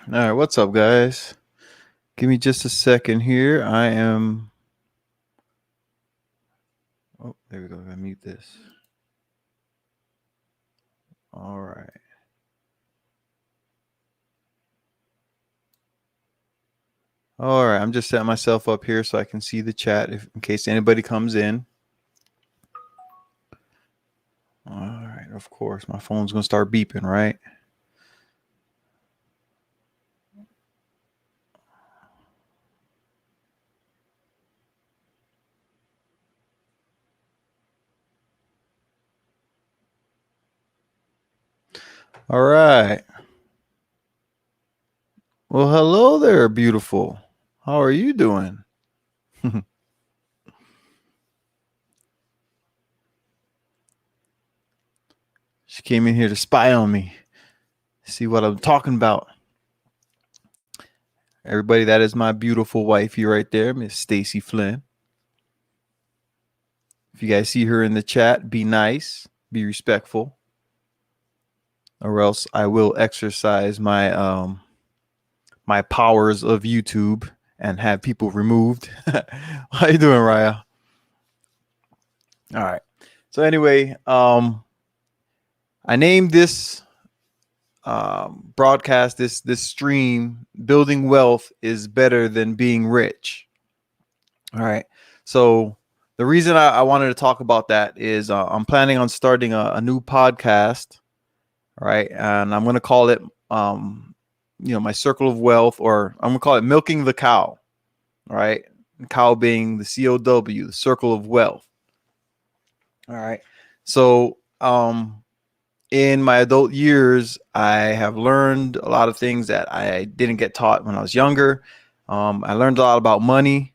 All right, what's up, guys? Give me just a second here. I am. Oh, there we go. I mute this. All right. All right. I'm just setting myself up here so I can see the chat in case anybody comes in. All right. Of course, my phone's gonna start beeping, right? All right. Well, hello there, beautiful. How are you doing? She came in here to spy on me, see what I'm talking about. Everybody, that is my beautiful wifey right there, Miss Stacy Flynn. If you guys see her in the chat, be nice, be respectful, or else I will exercise my my powers of YouTube and have people removed. How you doing, Raya? All right. So anyway, I named this broadcast, this stream, "Building Wealth is Better Than Being Rich." All right. So the reason I wanted to talk about that is I'm planning on starting a new podcast. All right, and I'm going to call it, my circle of wealth, or I'm going to call it milking the cow. All right, the cow being the COW, the circle of wealth. All right. So, in my adult years, I have learned a lot of things that I didn't get taught when I was younger. I learned a lot about money,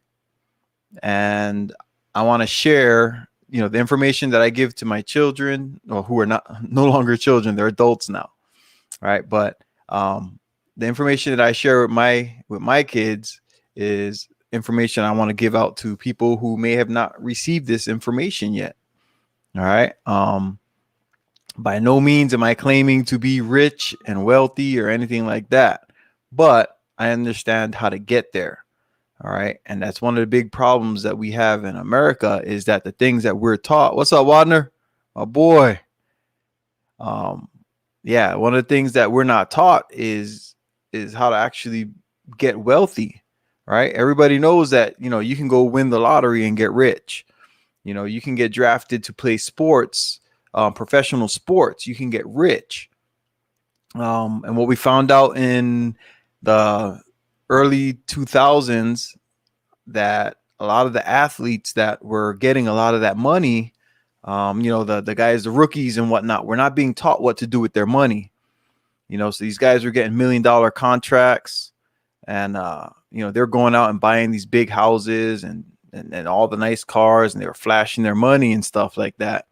and I want to share, the information that I give to my children, or who are no longer children, they're adults now, right? But the information that I share with my kids is information I want to give out to people who may have not received this information yet. All right. By no means am I claiming to be rich and wealthy or anything like that, but I understand how to get there. All right. And that's one of the big problems that we have in America, is that the things that we're taught. What's up, Wadner? My boy. Yeah, one of the things that we're not taught is how to actually get wealthy, right? Everybody knows that, you can go win the lottery and get rich. You can get drafted to play sports, professional sports. You can get rich. And what we found out in the early 2000s, that a lot of the athletes that were getting a lot of that money, the guys, the rookies and whatnot, were not being taught what to do with their money. So these guys were getting $1 million contracts, and they're going out and buying these big houses and all the nice cars, and they were flashing their money and stuff like that.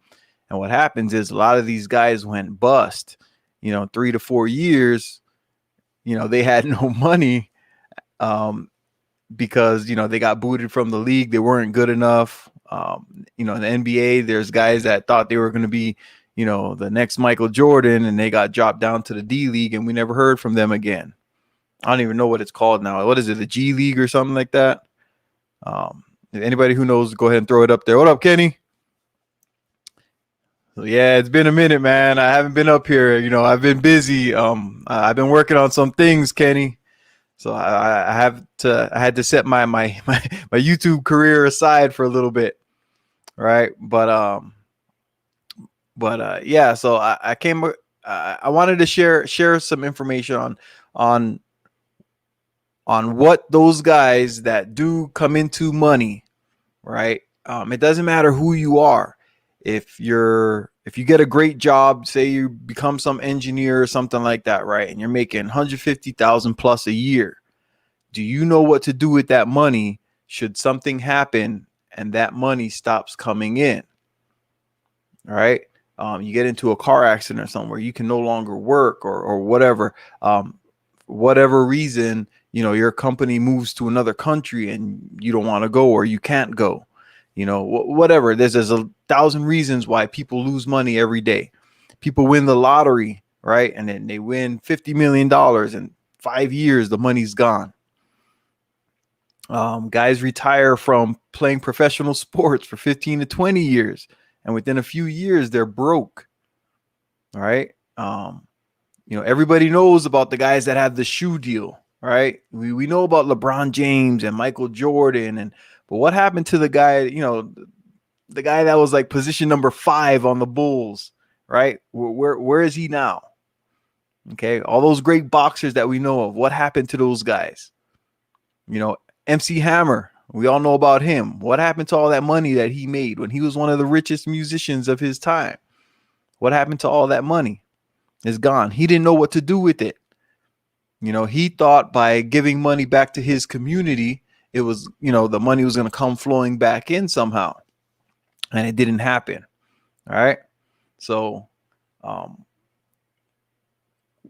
And what happens is a lot of these guys went bust. 3 to 4 years, they had no money, because they got booted from the league. They weren't good enough. In the NBA, there's guys that thought they were going to be, the next Michael Jordan, and they got dropped down to the D League, and we never heard from them again. I don't even know what it's called now. What is it, the G League or something like that? Anybody who knows, go ahead and throw it up there. What up, Kenny? So yeah, it's been a minute, man. I haven't been up here. I've been busy. I've been working on some things, Kenny. So I had to set my YouTube career aside for a little bit, right? But yeah. So I came. I wanted to share some information on what those guys that do come into money, right? It doesn't matter who you are. If you get a great job, say you become some engineer or something like that, right? And you're making 150,000 plus a year. Do you know what to do with that money should something happen and that money stops coming in? All right. You get into a car accident or something where you can no longer work, or whatever, whatever reason, your company moves to another country and you don't want to go, or you can't go, whatever. There's a 1,000 reasons why people lose money every day. People win the lottery, right? And then they win $50 million, and 5 years, the money's gone. Guys retire from playing professional sports for 15 to 20 years, and within a few years, they're broke. All right. Everybody knows about the guys that have the shoe deal. Right. We know about LeBron James and Michael Jordan, but what happened to the guy, the guy that was like position number 5 on the Bulls, right? Where is he now? Okay. All those great boxers that we know of, what happened to those guys? MC Hammer, we all know about him. What happened to all that money that he made when he was one of the richest musicians of his time? What happened to all that money? It's gone. He didn't know what to do with it. He thought by giving money back to his community, it was, the money was going to come flowing back in somehow. And it didn't happen. All right. So,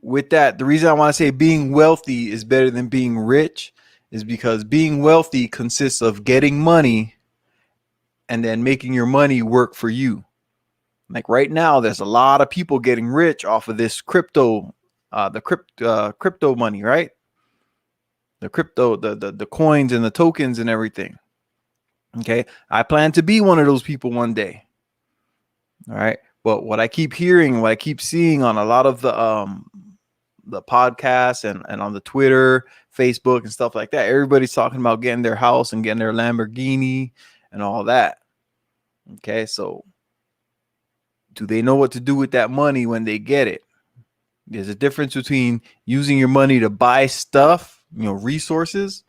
with that, the reason I want to say being wealthy is better than being rich is because being wealthy consists of getting money and then making your money work for you. Like right now, there's a lot of people getting rich off of this crypto, crypto money, right? The crypto, the coins and the tokens and everything. Okay. I plan to be one of those people one day. All right. But what I keep hearing, what I keep seeing on a lot of the podcasts and on the Twitter, Facebook and stuff like that, everybody's talking about getting their house and getting their Lamborghini and all that. Okay. So do they know what to do with that money when they get it? There's a difference between using your money to buy stuff, resources,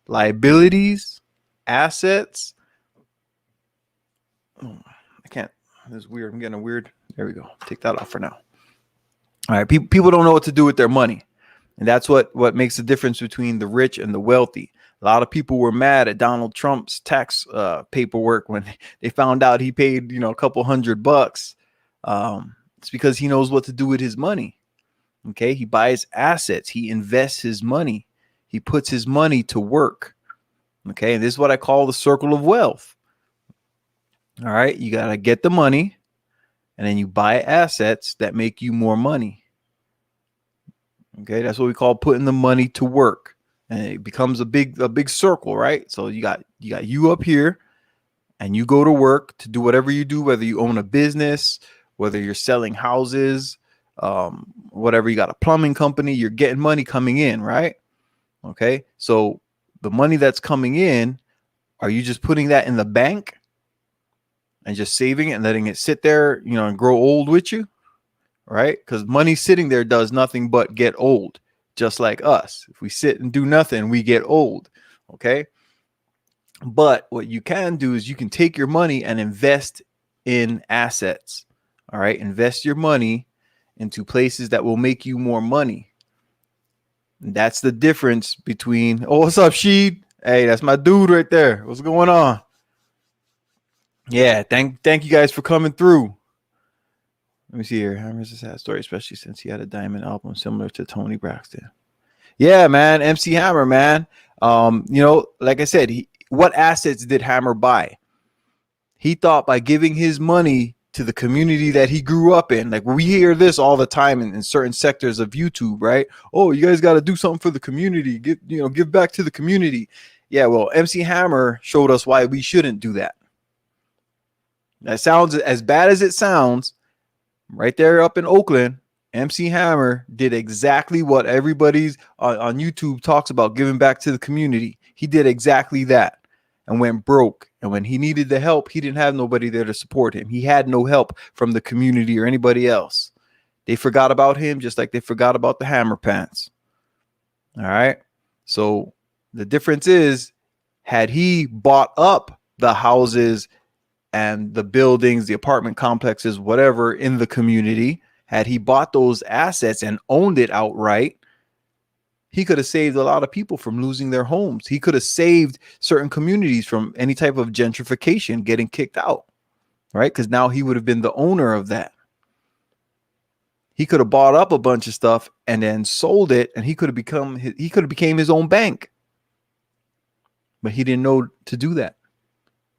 liabilities, assets. Oh, I can't. This is weird. I'm getting a weird. There we go. Take that off for now. All right. People don't know what to do with their money. And that's what makes the difference between the rich and the wealthy. A lot of people were mad at Donald Trump's tax paperwork when they found out he paid, a couple $100. It's because he knows what to do with his money. Okay. He buys assets. He invests his money. He puts his money to work. Okay. And this is what I call the circle of wealth. All right. You got to get the money and then you buy assets that make you more money. Okay. That's what we call putting the money to work. And it becomes a big circle, right? So you got you up here and you go to work to do whatever you do, whether you own a business, whether you're selling houses, whatever, you got a plumbing company, you're getting money coming in, right? Okay. So the money that's coming in, are you just putting that in the bank and just saving it and letting it sit there, and grow old with you? Right? Because money sitting there does nothing but get old, just like us. If we sit and do nothing, we get old. Okay. But what you can do is you can take your money and invest in assets. All right. Invest your money into places that will make you more money. And that's the difference between, oh, what's up, Sheed? Hey, that's my dude right there. What's going on? Yeah. Thank you guys for coming through. Let me see here. Hammer's a sad story, especially since he had a diamond album similar to Tony Braxton. Yeah, man. MC Hammer, man. Like I said, what assets did Hammer buy? He thought by giving his money to the community that he grew up in. Like we hear this all the time in certain sectors of YouTube, right? Oh, you guys got to do something for the community. Give back to the community. Yeah, well, MC Hammer showed us why we shouldn't do that. That sounds as bad as it sounds. Right there up in Oakland, MC Hammer did exactly what everybody's on YouTube talks about, giving back to the community. He did exactly that and went broke. And when he needed the help, he didn't have nobody there to support him. He had no help from the community or anybody else. They forgot about him just like they forgot about the Hammer Pants. All right. So the difference is, had he bought up the houses and the buildings, the apartment complexes, whatever in the community, had he bought those assets and owned it outright, he could have saved a lot of people from losing their homes. He could have saved certain communities from any type of gentrification, getting kicked out, right? Because now he would have been the owner of that. He could have bought up a bunch of stuff and then sold it, and he could have became his own bank. But he didn't know to do that.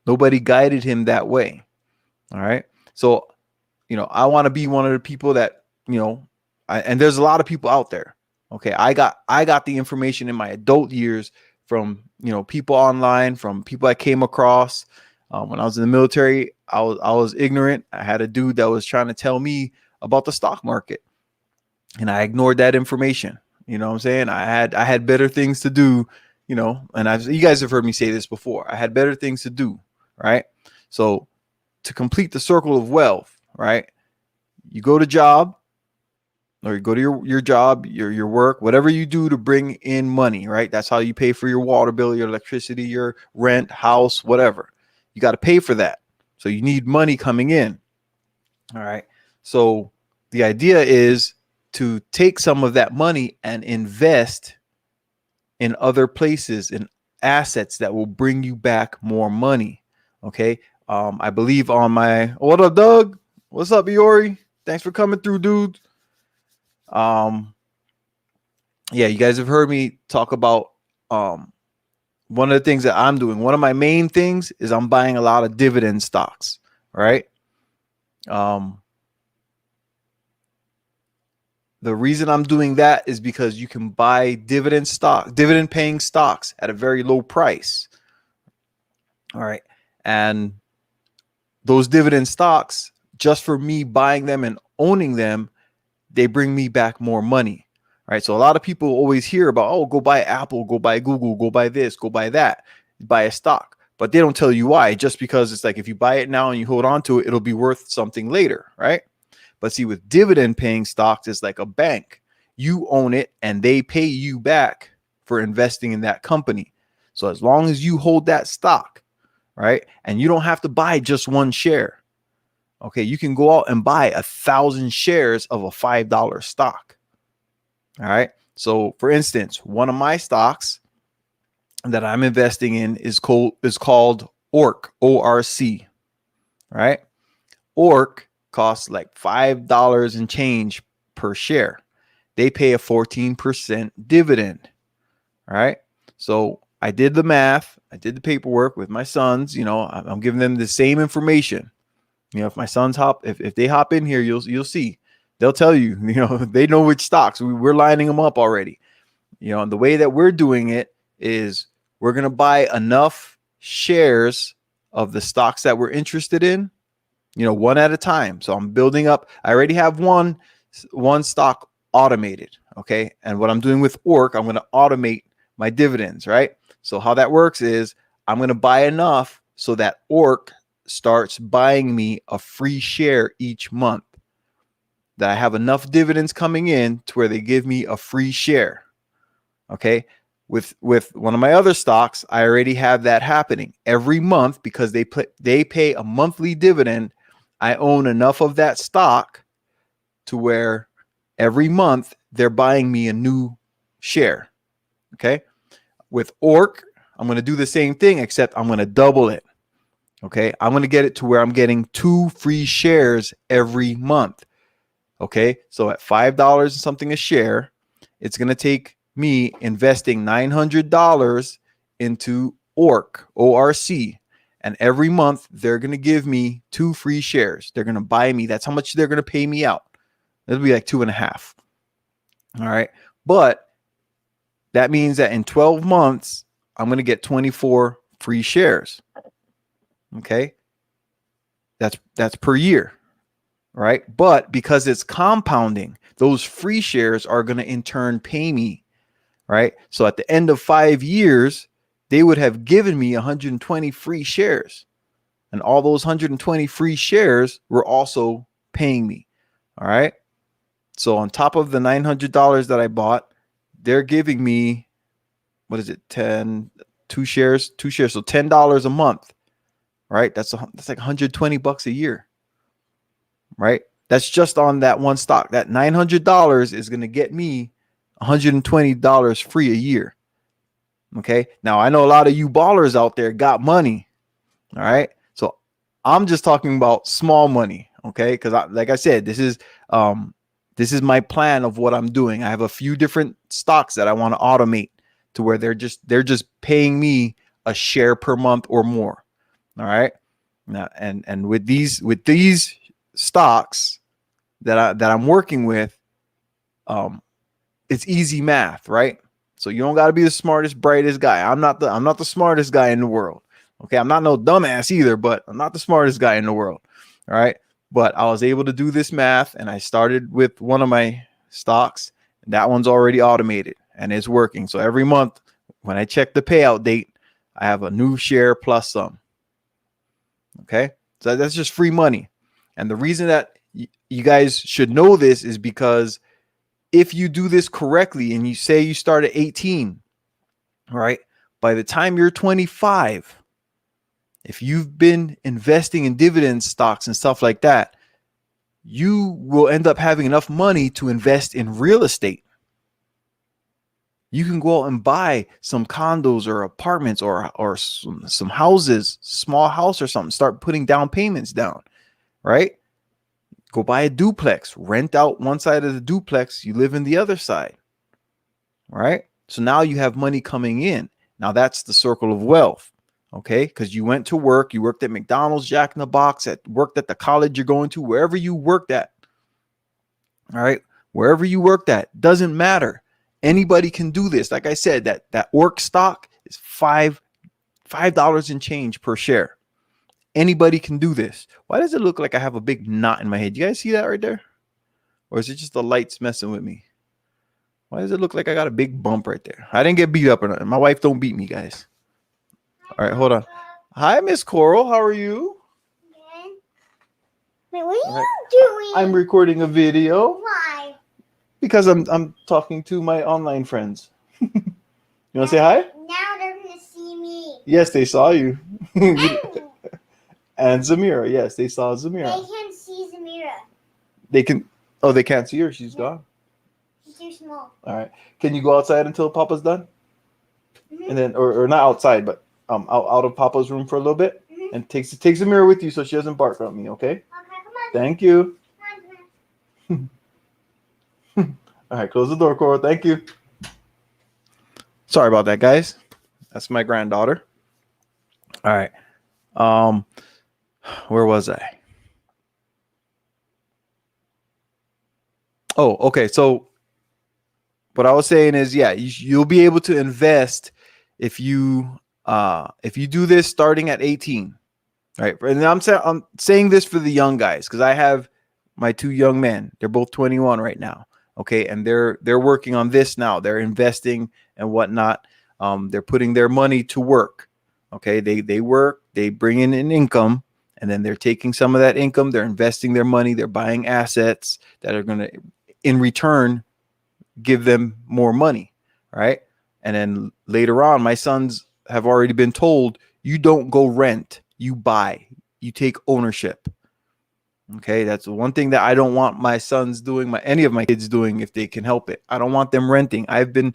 Nobody guided him that way. All right. So, I want to be one of the people that, and there's a lot of people out there. Okay, I got the information in my adult years from, people online, from people I came across. When I was in the military, I was ignorant. I had a dude that was trying to tell me about the stock market, and I ignored that information. You know what I'm saying? I had better things to do, and you guys have heard me say this before. I had better things to do, right? So to complete the circle of wealth, right? You go to job, or you go to your job, your work, whatever you do to bring in money, right? That's how you pay for your water bill, your electricity, your rent, house, whatever. You got to pay for that. So you need money coming in. All right. So the idea is to take some of that money and invest in other places, in assets that will bring you back more money. Okay. I believe on my, what up, Doug? What's up, Iori? Thanks for coming through, dude. Yeah, you guys have heard me talk about one of the things that I'm doing. One of my main things is I'm buying a lot of dividend stocks, right? The reason I'm doing that is because you can buy dividend paying stocks at a very low price. All right. And those dividend stocks, just for me buying them and owning them, they bring me back more money. Right. So a lot of people always hear about, oh, go buy Apple, go buy Google, go buy this, go buy that, buy a stock. But they don't tell you why, just because it's like if you buy it now and you hold on to it, it'll be worth something later. Right. But see, with dividend paying stocks, it's like a bank. You own it and they pay you back for investing in that company. So as long as you hold that stock, right, and you don't have to buy just one share. Okay, you can go out and buy 1,000 shares of a $5 stock. All right. So for instance, one of my stocks that I'm investing in is called ORC, ORC. Right. ORC costs like $5 and change per share. They pay a 14% dividend. All right. So I did the math. I did the paperwork with my sons. I'm giving them the same information. If my sons if they hop in here, you'll see. They'll tell you, they know which stocks. We're lining them up already. And the way that we're doing it is we're going to buy enough shares of the stocks that we're interested in, one at a time. So I'm building up. I already have one stock automated. Okay. And what I'm doing with ORC, I'm going to automate my dividends, right? So how that works is I'm going to buy enough so that ORC starts buying me a free share each month, that I have enough dividends coming in to where they give me a free share. Okay. With one of my other stocks, I already have that happening every month because they pay a monthly dividend. I own enough of that stock to where every month they're buying me a new share. Okay. With ORC, I'm going to do the same thing, except I'm going to double it. Okay. I'm going to get it to where I'm getting 2 free shares every month. Okay. So at $5 and something a share, it's going to take me investing $900 into ORC, ORC. And every month they're going to give me 2 free shares. They're going to buy me. That's how much they're going to pay me out. It'll be like 2.5. All right. But that means that in 12 months, I'm going to get 24 free shares. Okay. That's per year. Right. But because it's compounding, those free shares are going to in turn pay me. Right. So at the end of 5 years, they would have given me 120 free shares. And all those 120 free shares were also paying me. All right. So on top of the $900 that I bought, they're giving me, what is it? 2 shares. So $10 a month. Right. That's like $120 a year. Right. That's just on that one stock. That $900 is going to get me $120 free a year. Okay. Now I know a lot of you ballers out there got money. All right. So I'm just talking about small money. Okay. Because like I said, this is my plan of what I'm doing. I have a few different stocks that I want to automate to where they're just paying me a share per month or more. All right. Now, and with these stocks that I'm working with, it's easy math, right? So you don't got to be the smartest, brightest guy. I'm not the smartest guy in the world. Okay, I'm not no dumbass either, but I'm not the smartest guy in the world. All right, but I was able to do this math, and I started with one of my stocks, and that one's already automated and it's working. So every month when I check the payout date, I have a new share plus some. Okay, so that's just free money. And the reason that you guys should know this is because if you do this correctly and you say you start at 18, all right, by the time you're 25, if you've been investing in dividend stocks and stuff like that, you will end up having enough money to invest in real estate. You can go out and buy some condos or apartments or some houses, small house or something, start putting down payments down, right? Go buy a duplex, rent out one side of the duplex, you live in the other side, right? So now you have money coming in. Now that's the circle of wealth, okay? Because you went to work, you worked at McDonald's, Jack in the Box, worked at the college you're going to, wherever you worked at, all right? Wherever you worked at, doesn't matter. Anybody can do this. Like I said, that work stock is $5 and change per share. Anybody can do this. Why does it look like I have a big knot in my head? You guys see that right there? Or is it just the lights messing with me? Why does it look like I got a big bump right there? I didn't get beat up or nothing. My wife don't beat me, guys. All right, hold on. Hi, Miss Coral. How are you? Wait, what are you doing? I'm recording a video. Why? Because I'm talking to my online friends. You want to say hi? Now they're going to see me. Yes, they saw you. And Zamira. Yes, they saw Zamira. They can't see Zamira. They can. Oh, they can't see her. She's gone. She's too small. All right. Can you go outside until Papa's done? And then, or not outside, but out of Papa's room for a little bit, and take Zamira with you so she doesn't bark at me. Okay? Okay, come on. Thank you. Come on. All right, close the door, Coral. Thank you. Sorry about that, guys. That's my granddaughter. All right. Where was I? Oh, okay. So what I was saying is, yeah, you'll be able to invest if you do this starting at 18, right? And I'm saying this for the young guys because I have my two young men. They're both 21 right now. Okay, and they're working on this now. They're investing and whatnot. They're putting their money to work. Okay, they work, they bring in an income, and then they're taking some of that income. They're investing their money. They're buying assets that are going to, in return, give them more money, right? And then later on, my sons have already been told, you don't go rent, you buy, you take ownership. Okay, that's the one thing that I don't want my sons doing, any of my kids doing, if they can help it. I don't want them renting. I've been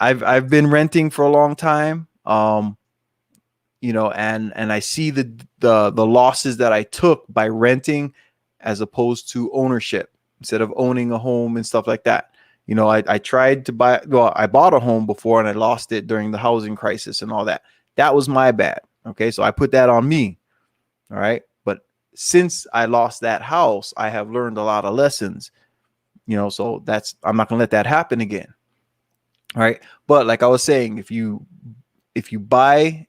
renting for a long time. You know, and I see the losses that I took by renting as opposed to ownership, instead of owning a home and stuff like that. You know, I tried to buy, well, I bought a home before and I lost it during the housing crisis and all that. That was my bad. Okay, so I put that on me. All right. But since I lost that house, I have learned a lot of lessons, you know, so I'm not going to let that happen again. All right. But like I was saying, if you buy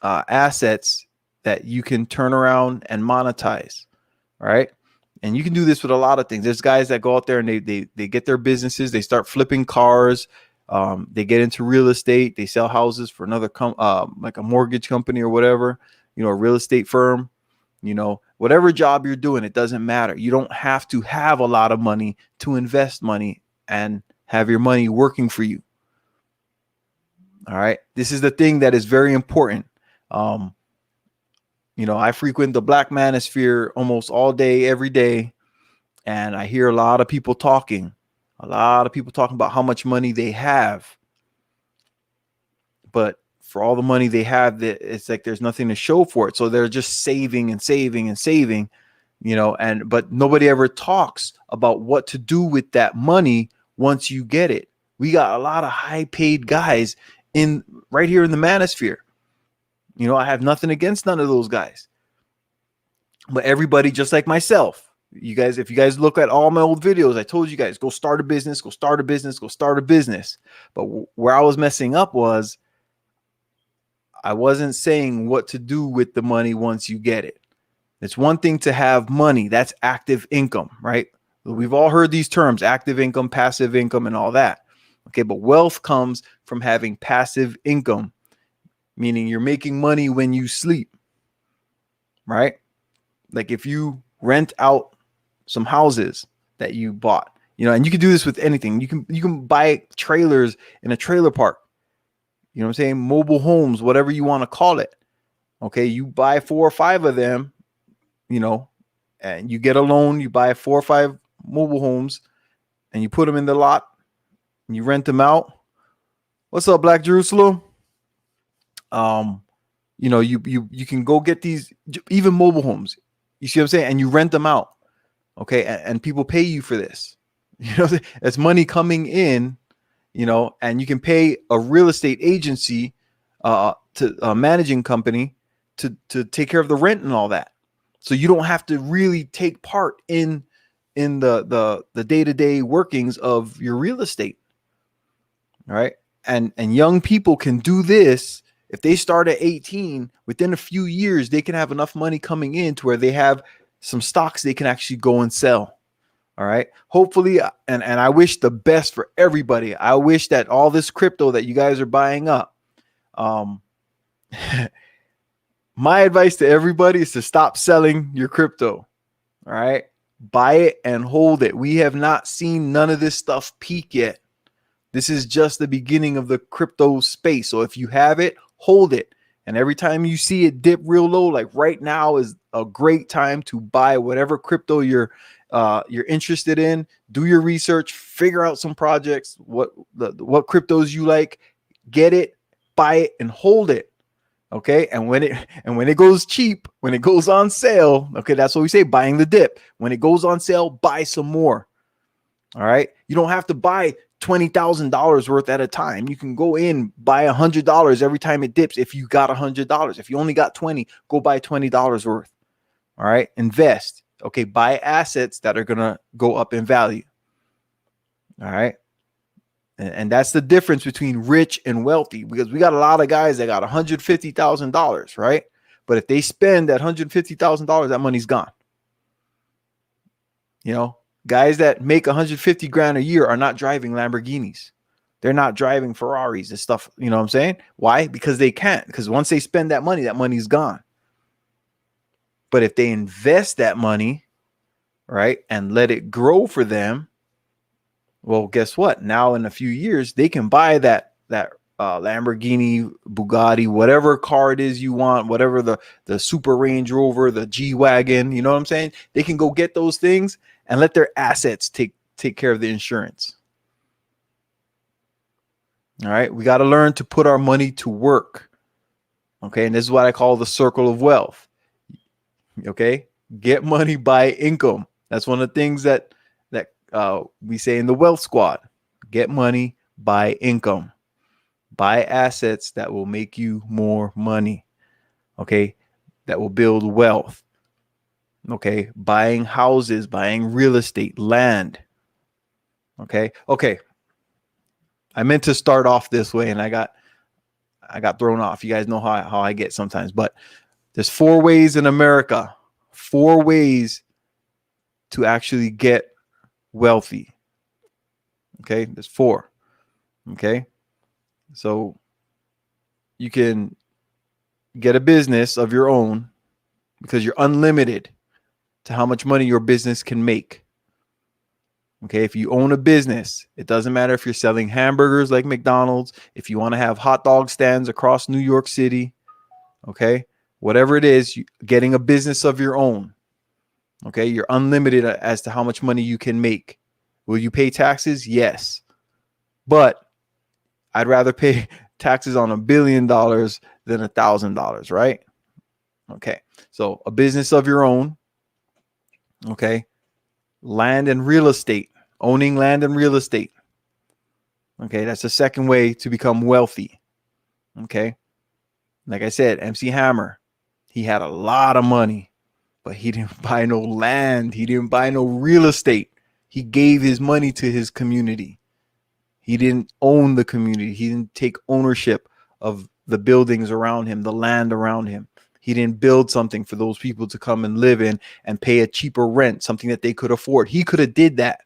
assets that you can turn around and monetize, right? And you can do this with a lot of things. There's guys that go out there and they get their businesses, they start flipping cars, they get into real estate, they sell houses for another like a mortgage company or whatever, you know, a real estate firm, you know, whatever job you're doing, it doesn't matter. You don't have to have a lot of money to invest money and have your money working for you. All right. This is the thing that is very important. You know, I frequent the Black manosphere almost all day, every day. And I hear a lot of people talking about how much money they have. But for all the money they have, it's like there's nothing to show for it. So they're just saving and saving and saving, you know, but nobody ever talks about what to do with that money once you get it. We got a lot of high paid guys right here in the manosphere. You know, I have nothing against none of those guys. But everybody, just like myself, You guys, if you guys look at all my old videos, I told you guys, go start a business, go start a business, go start a business. But where I was messing up was I wasn't saying what to do with the money once you get it. It's one thing to have money. That's active income, right? We've all heard these terms, active income, passive income, and all that. Okay, but wealth comes from having passive income, meaning you're making money when you sleep, right? Like if you rent out some houses that you bought, and you can do this with anything. You can buy trailers in a trailer park. You know what I'm saying? Mobile homes, whatever you want to call it. Okay, you buy 4 or 5 of them, and you get a loan, you buy 4 or 5 mobile homes and you put them in the lot and you rent them out. What's up, Black Jerusalem? You can go get these, even mobile homes. You see what I'm saying? And you rent them out. Okay. And people pay you for this. It's money coming in, and you can pay a real estate agency to a managing company to take care of the rent and all that. So you don't have to really take part in the day-to-day workings of your real estate. All right. And young people can do this. If they start at 18, within a few years, they can have enough money coming in to where they have some stocks they can actually go and sell. All right. Hopefully, and I wish the best for everybody. I wish that all this crypto that you guys are buying up, my advice to everybody is to stop selling your crypto. All right. Buy it and hold it. We have not seen none of this stuff peak yet. This is just the beginning of the crypto space. So if you have it, hold it. And every time you see it dip real low, like right now is a great time to buy whatever crypto you're interested in. Do your research, figure out some projects, what cryptos you like, get it, buy it, and hold it. Okay. And when it goes cheap, when it goes on sale, okay, that's what we say, buying the dip. When it goes on sale, buy some more. All right. You don't have to buy $20,000 worth at a time. You can go in, buy $100 every time it dips. If you got $100, if you only got 20, go buy $20 worth. All right. Invest. Okay. Buy assets that are going to go up in value. All right. And that's the difference between rich and wealthy, because we got a lot of guys that got $150,000, right? But if they spend that $150,000, that money's gone. Guys that make 150 grand a year are not driving Lamborghinis. They're not driving Ferraris and stuff. You know what I'm saying? Why? Because they can't. Because once they spend that money's gone. But if they invest that money, right, and let it grow for them, well, guess what? Now in a few years, they can buy that Lamborghini, Bugatti, whatever car it is you want, whatever the Super Range Rover, the G-Wagon, you know what I'm saying? They can go get those things and let their assets take care of the insurance. All right. We got to learn to put our money to work. Okay. And this is what I call the circle of wealth. Okay. Get money by income. That's one of the things that we say in the Wealth Squad. Get money by income. Buy assets that will make you more money. Okay. That will build wealth. Okay. Buying houses, buying real estate, land. Okay. I meant to start off this way and I got thrown off. You guys know how I get sometimes, but there's 4 ways in America, 4 ways to actually get wealthy. Okay. There's 4. Okay. So you can get a business of your own because you're unlimited to how much money your business can make. Okay. If you own a business, it doesn't matter if you're selling hamburgers like McDonald's, if you want to have hot dog stands across New York City. Okay. Whatever it is, getting a business of your own. Okay. You're unlimited as to how much money you can make. Will you pay taxes? Yes. But I'd rather pay taxes on $1 billion than $1,000, right? Okay. So a business of your own. Okay. Land and real estate. Owning land and real estate. Okay. That's the second way to become wealthy. Okay. Like I said, MC Hammer, he had a lot of money, but he didn't buy no land. He didn't buy no real estate. He gave his money to his community. He didn't own the community. He didn't take ownership of the buildings around him, the land around him. He didn't build something for those people to come and live in and pay a cheaper rent, something that they could afford. He could have did that.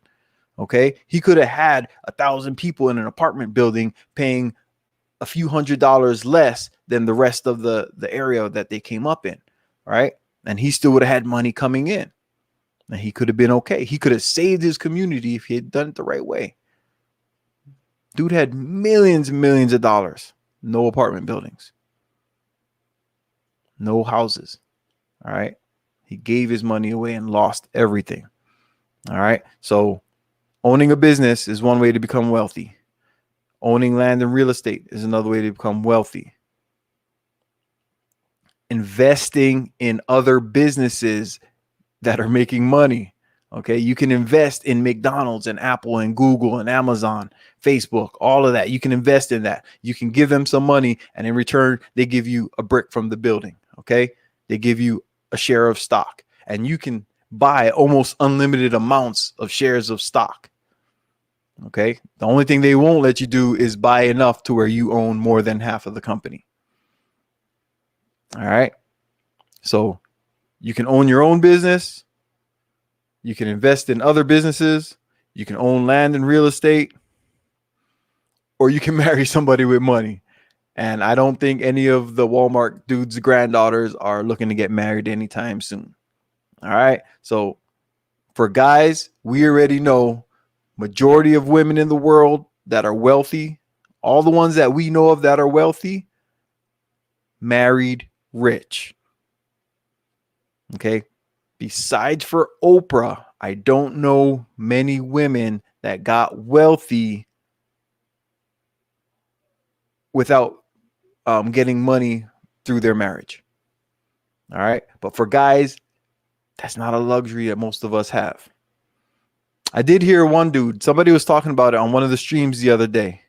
Okay. He could have had 1,000 people in an apartment building paying a few $100s less than the rest of the area that they came up in. Right. And he still would have had money coming in. And he could have been okay. He could have saved his community if he had done it the right way. Dude had millions and millions of dollars. No apartment buildings. No houses. All right. He gave his money away and lost everything. All right. So owning a business is one way to become wealthy. Owning land and real estate is another way to become wealthy. Investing in other businesses that are making money. Okay. You can invest in McDonald's and Apple and Google and Amazon, Facebook, all of that. You can invest in that. You can give them some money, and in return, they give you a brick from the building. Okay. They give you a share of stock, and you can buy almost unlimited amounts of shares of stock. Okay. The only thing they won't let you do is buy enough to where you own more than half of the company. All right. So you can own your own business. You can invest in other businesses. You can own land and real estate, or you can marry somebody with money. And I don't think any of the Walmart dudes' granddaughters are looking to get married anytime soon. All right. So for guys, we already know majority of women in the world that are wealthy, all the ones that we know of that are wealthy, married rich. Okay. Besides for Oprah, I don't know many women that got wealthy without getting money through their marriage. All right. But for guys, that's not a luxury that most of us have. I did hear one dude, somebody was talking about it on one of the streams the other day.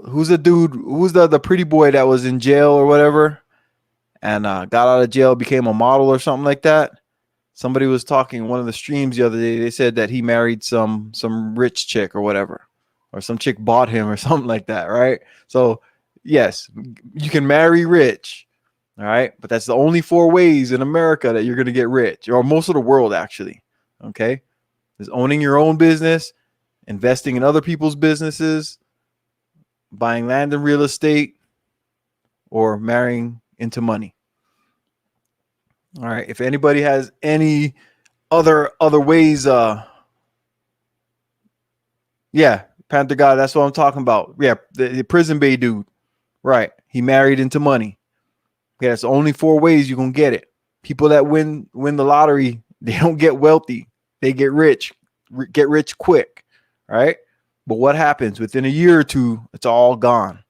Who's the dude? Who's the pretty boy that was in jail or whatever and got out of jail, became a model or something like that? Somebody was talking one of the streams the other day. They said that he married some rich chick or whatever, or some chick bought him or something like that, right? So yes, you can marry rich, all right? But that's the only 4 ways in America that you're going to get rich, or most of the world actually, okay? Is owning your own business, investing in other people's businesses, buying land and real estate, or marrying into money. All right. If anybody has any other ways, yeah, Panther God, that's what I'm talking about. Yeah, the prison bay dude. Right. He married into money. Okay, that's the only 4 ways you can get it. People that win the lottery, they don't get wealthy. They get rich quick. Right. But what happens within a year or two? It's all gone.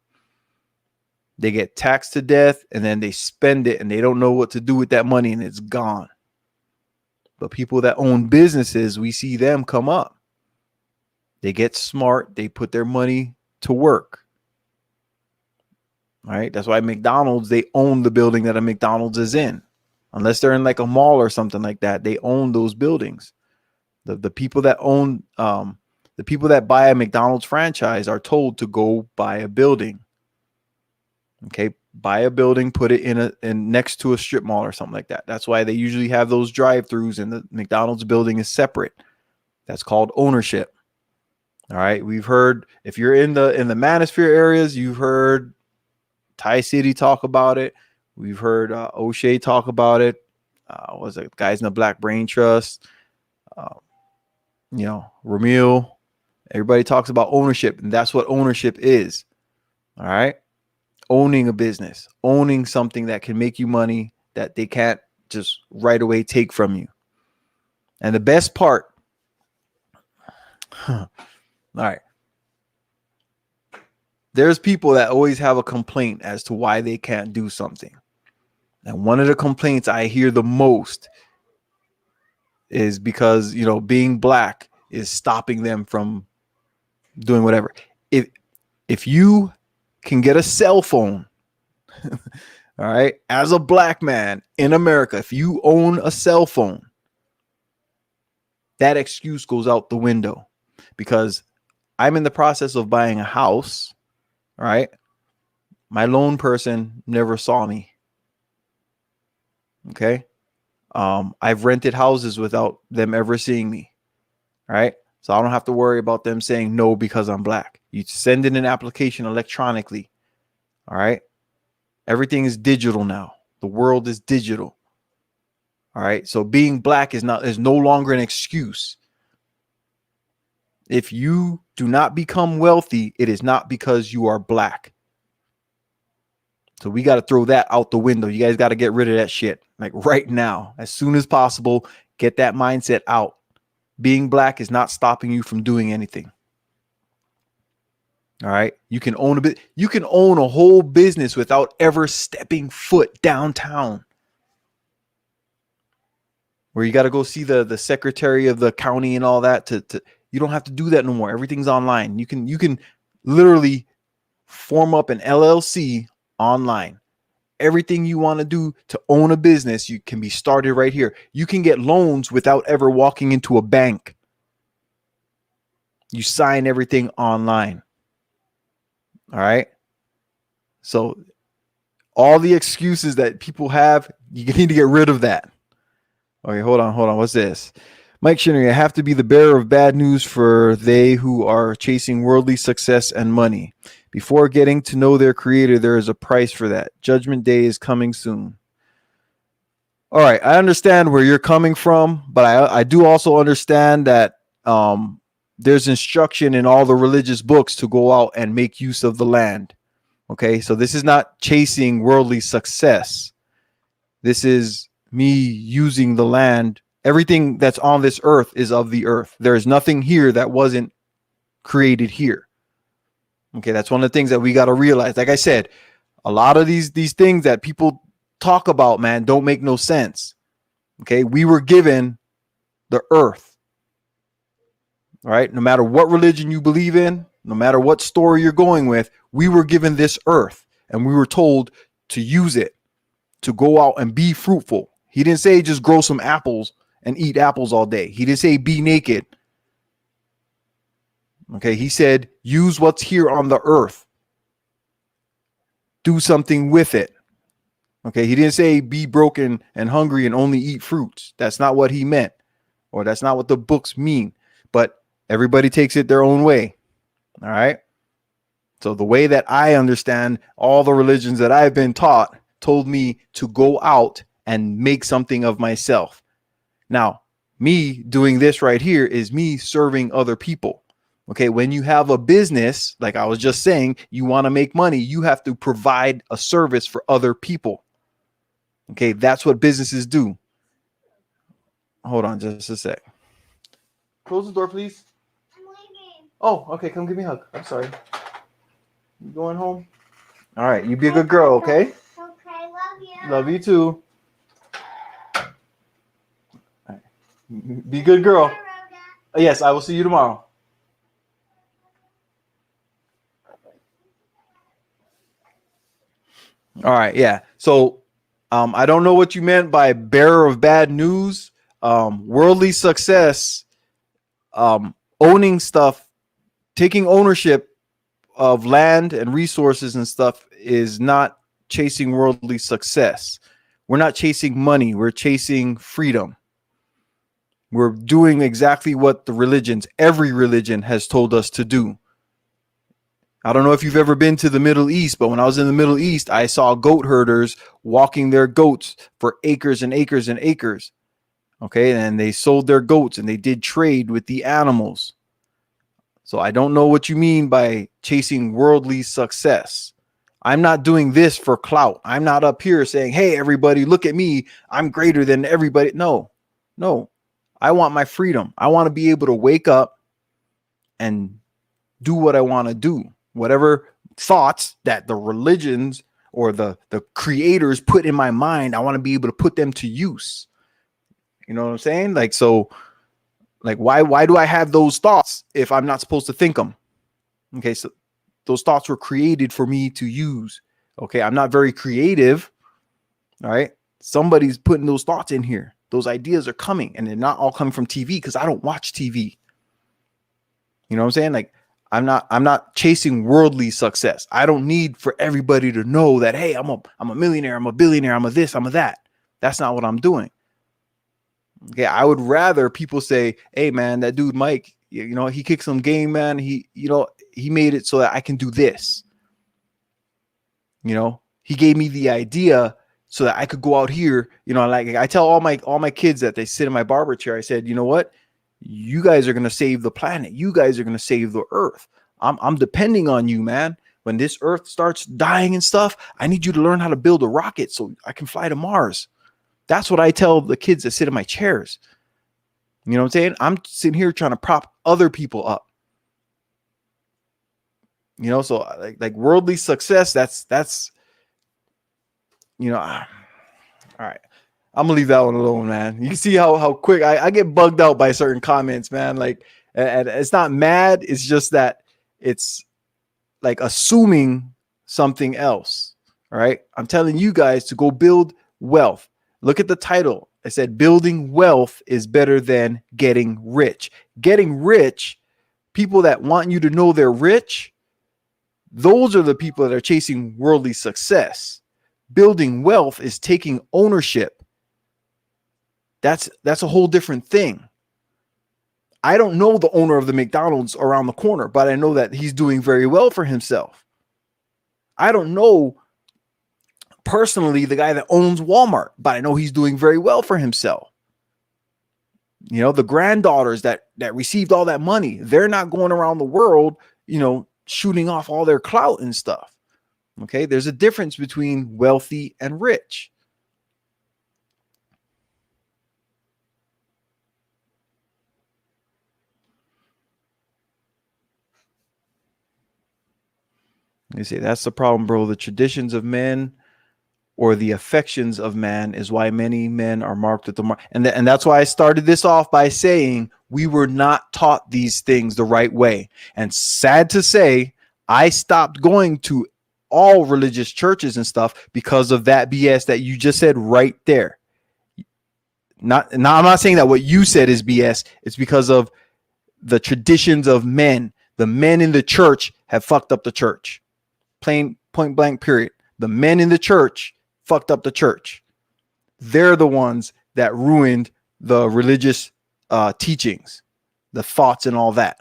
They get taxed to death, and then they spend it, and they don't know what to do with that money, and it's gone. But people that own businesses, we see them come up. They get smart. They put their money to work. All right. That's why McDonald's, they own the building that a McDonald's is in. Unless they're in like a mall or something like that, they own those buildings. The people that own, the people that buy a McDonald's franchise are told to go buy a building. Okay, buy a building, put it in next to a strip mall or something like that. That's why they usually have those drive-throughs, and the McDonald's building is separate. That's called ownership. All right, we've heard, if you're in the Manosphere areas, you've heard Thai City talk about it. We've heard O'Shea talk about it. Was it guys in the Black Brain Trust? Ramil. Everybody talks about ownership, and that's what ownership is. All right. Owning a business, owning something that can make you money that they can't just right away take from you. And the best part, all right, there's people that always have a complaint as to why they can't do something. And one of the complaints I hear the most is because, being black is stopping them from doing whatever. If you can get a cell phone, all right, as a black man in America, if you own a cell phone, that excuse goes out the window, because I'm in the process of buying a house, all right? My loan person never saw me. Okay. I've rented houses without them ever seeing me. All right. So I don't have to worry about them saying no because I'm black. You send in an application electronically. All right. Everything is digital now. The world is digital. All right. So being black is no longer an excuse. If you do not become wealthy, it is not because you are black. So we got to throw that out the window. You guys got to get rid of that shit like right now, as soon as possible. Get that mindset out. Being black is not stopping you from doing anything. All right. You can own a bit. You can own a whole business without ever stepping foot downtown, where you got to go see the secretary of the county and all that. You don't have to do that no more. Everything's online. You can literally form up an LLC online. Everything you want to do to own a business, you can be started right here. You can get loans without ever walking into a bank. You sign everything online. All right. So all the excuses that people have, you need to get rid of that. Okay, hold on. What's this? MikeShinnery, I have to be the bearer of bad news for they who are chasing worldly success and money. Before getting to know their creator, there is a price for that. Judgment day is coming soon. All right, I understand where you're coming from, but I do also understand that there's instruction in all the religious books to go out and make use of the land. Okay, so this is not chasing worldly success. This is me using the land. Everything that's on this earth is of the earth. There is nothing here that wasn't created here. Okay, that's one of the things that we got to realize. Like I said, a lot of these things that people talk about, man, don't make no sense. Okay, we were given the earth. All right, no matter what religion you believe in, no matter what story you're going with, we were given this earth and we were told to use it, to go out and be fruitful. He didn't say just grow some apples and eat apples all day. He didn't say be naked. Okay, he said use what's here on the earth. Do something with it. Okay, he didn't say be broken and hungry and only eat fruits. That's not what he meant, or that's not what the books mean. But everybody takes it their own way. All right. So the way that I understand all the religions that I've been taught told me to go out and make something of myself. Now, me doing this right here is me serving other people. Okay, when you have a business, like I was just saying, you want to make money, you have to provide a service for other people. Okay, that's what businesses do. Hold on just a sec. Close the door, please. I'm leaving. Oh, okay, come give me a hug. I'm sorry. You going home? All right, you be a good girl, okay? Okay, love you. Love you too. All right. Be a good girl. Bye, Rhoda. Yes, I will see you tomorrow. All right, yeah. So I don't know what you meant by bearer of bad news. Worldly success, owning stuff, taking ownership of land and resources and stuff is not chasing worldly success. We're not chasing money. We're chasing freedom. We're doing exactly what every religion has told us to do. I don't know if you've ever been to the Middle East, but when I was in the Middle East, I saw goat herders walking their goats for acres and acres and acres. Okay, and they sold their goats and they did trade with the animals. So I don't know what you mean by chasing worldly success. I'm not doing this for clout. I'm not up here saying, hey, everybody, look at me. I'm greater than everybody. No. I want my freedom. I want to be able to wake up and do what I want to do. Whatever thoughts that the religions or the creators put in my mind, I want to be able to put them to use. You know what I'm saying? Like, so like, why do I have those thoughts if I'm not supposed to think them? Okay. So those thoughts were created for me to use. Okay, I'm not very creative. All right, somebody's putting those thoughts in here. Those ideas are coming, and they're not all coming from TV because I don't watch TV. You know what I'm saying? Like, I'm not chasing worldly success. I don't need for everybody to know that, hey, I'm a millionaire, I'm a billionaire, I'm a this, I'm a that. That's not what I'm doing. Okay, I would rather people say, hey man, that dude Mike, you know, he kicked some game, man. He made it so that I can do this. You know, he gave me the idea so that I could go out here. You know, like I tell all my kids that they sit in my barber chair. I said, you know what? You guys are gonna save the planet. You guys are gonna save the earth. I'm depending on you, man. When this earth starts dying and stuff, I need you to learn how to build a rocket so I can fly to Mars. That's what I tell the kids that sit in my chairs. You know what I'm saying? I'm sitting here trying to prop other people up. You know, so like worldly success, that's you know, all right. I'm gonna leave that one alone, man. You can see how quick I get bugged out by certain comments, man. Like, and it's not mad, it's just that it's like assuming something else. All right. I'm telling you guys to go build wealth. Look at the title. I said building wealth is better than getting rich. Getting rich, people that want you to know they're rich, those are the people that are chasing worldly success. Building wealth is taking ownership. That's a whole different thing. I don't know the owner of the McDonald's around the corner, but I know that he's doing very well for himself. I don't know personally the guy that owns Walmart, but I know he's doing very well for himself. You know, the granddaughters that received all that money, they're not going around the world, you know, shooting off all their clout and stuff. Okay, there's a difference between wealthy and rich. You see, that's the problem, bro. The traditions of men or the affections of man is why many men are marked with the mark. And that's why I started this off by saying we were not taught these things the right way. And sad to say, I stopped going to all religious churches and stuff because of that BS that you just said right there. I'm not saying that what you said is BS. It's because of the traditions of men. The men in the church have fucked up the church. Plain point blank period. The men in the church fucked up the church. They're the ones that ruined the religious teachings, the thoughts and all that.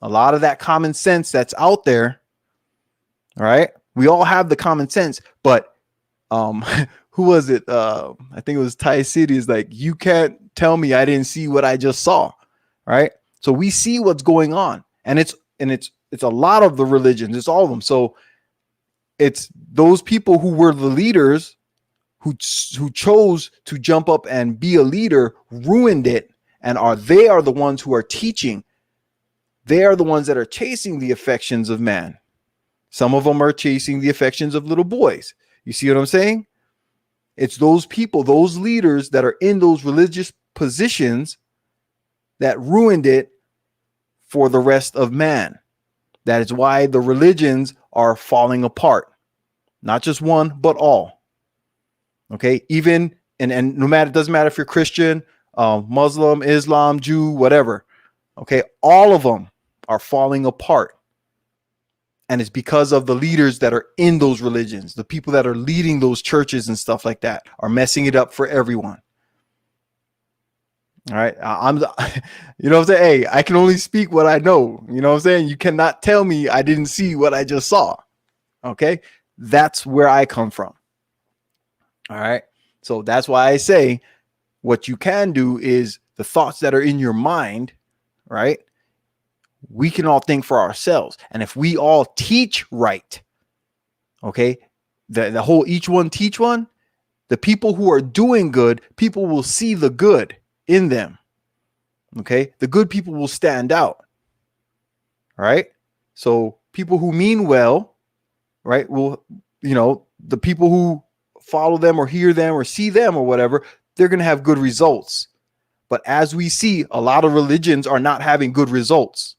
A lot of that common sense that's out there. All right. We all have the common sense, but who was it? I think it was Ty City is like, you can't tell me I didn't see what I just saw. Right. So we see what's going on, and it's a lot of the religions. It's all of them. So it's those people who were the leaders who chose to jump up and be a leader, ruined it, and they are the ones who are teaching. They are the ones that are chasing the affections of man. Some of them are chasing the affections of little boys. You see what I'm saying? It's those people, those leaders that are in those religious positions that ruined it for the rest of man. That is why the religions are falling apart. Not just one, but all. Okay, even and no matter, it doesn't matter if you're Christian, Muslim, Islam, Jew, whatever. Okay, all of them are falling apart. And it's because of the leaders that are in those religions, the people that are leading those churches and stuff like that are messing it up for everyone. All right. You know what I'm saying? Hey, I can only speak what I know. You know what I'm saying? You cannot tell me I didn't see what I just saw. Okay. That's where I come from. All right. So that's why I say what you can do is the thoughts that are in your mind, right? We can all think for ourselves. And if we all teach right, okay, the whole each one teach one, the people who are doing good, people will see the good in them. Okay, the good people will stand out. Right? So people who mean well, right, will, you know, the people who follow them or hear them or see them or whatever, they're going to have good results. But as we see, a lot of religions are not having good results.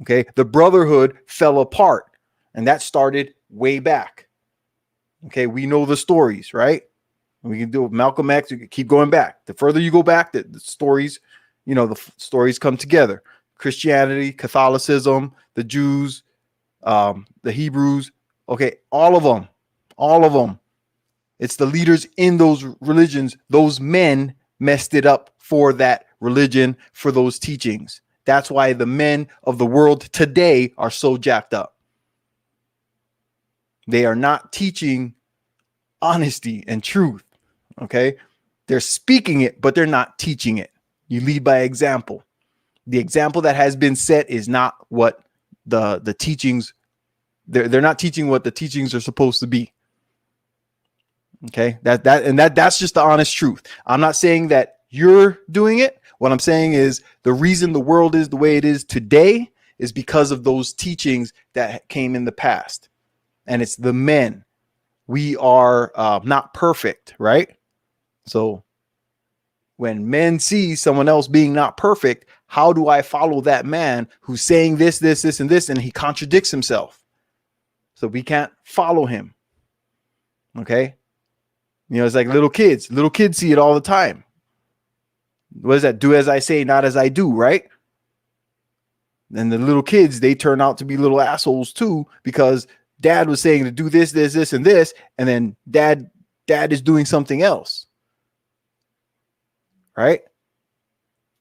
Okay. The brotherhood fell apart, and that started way back. Okay. We know the stories, right? We can do it. Malcolm X. You can keep going back. The further you go back, the stories, the stories come together. Christianity, Catholicism, the Jews, the Hebrews. Okay. All of them. All of them. It's the leaders in those religions. Those men messed it up for that religion, for those teachings. That's why the men of the world today are so jacked up. They are not teaching honesty and truth. Okay. They're speaking it, but they're not teaching it. You lead by example. The example that has been set is not what the teachings, they're not teaching what the teachings are supposed to be. Okay. That's just the honest truth. I'm not saying that you're doing it. What I'm saying is the reason the world is the way it is today is because of those teachings that came in the past. And it's the men. We are not perfect, right? So when men see someone else being not perfect, how do I follow that man who's saying this, and this, and he contradicts himself? So we can't follow him. Okay. It's like little kids. Little kids see it all the time. What is that? Do as I say, not as I do, right? And the little kids, they turn out to be little assholes too, because dad was saying to do this, and this, and then dad is doing something else. Right?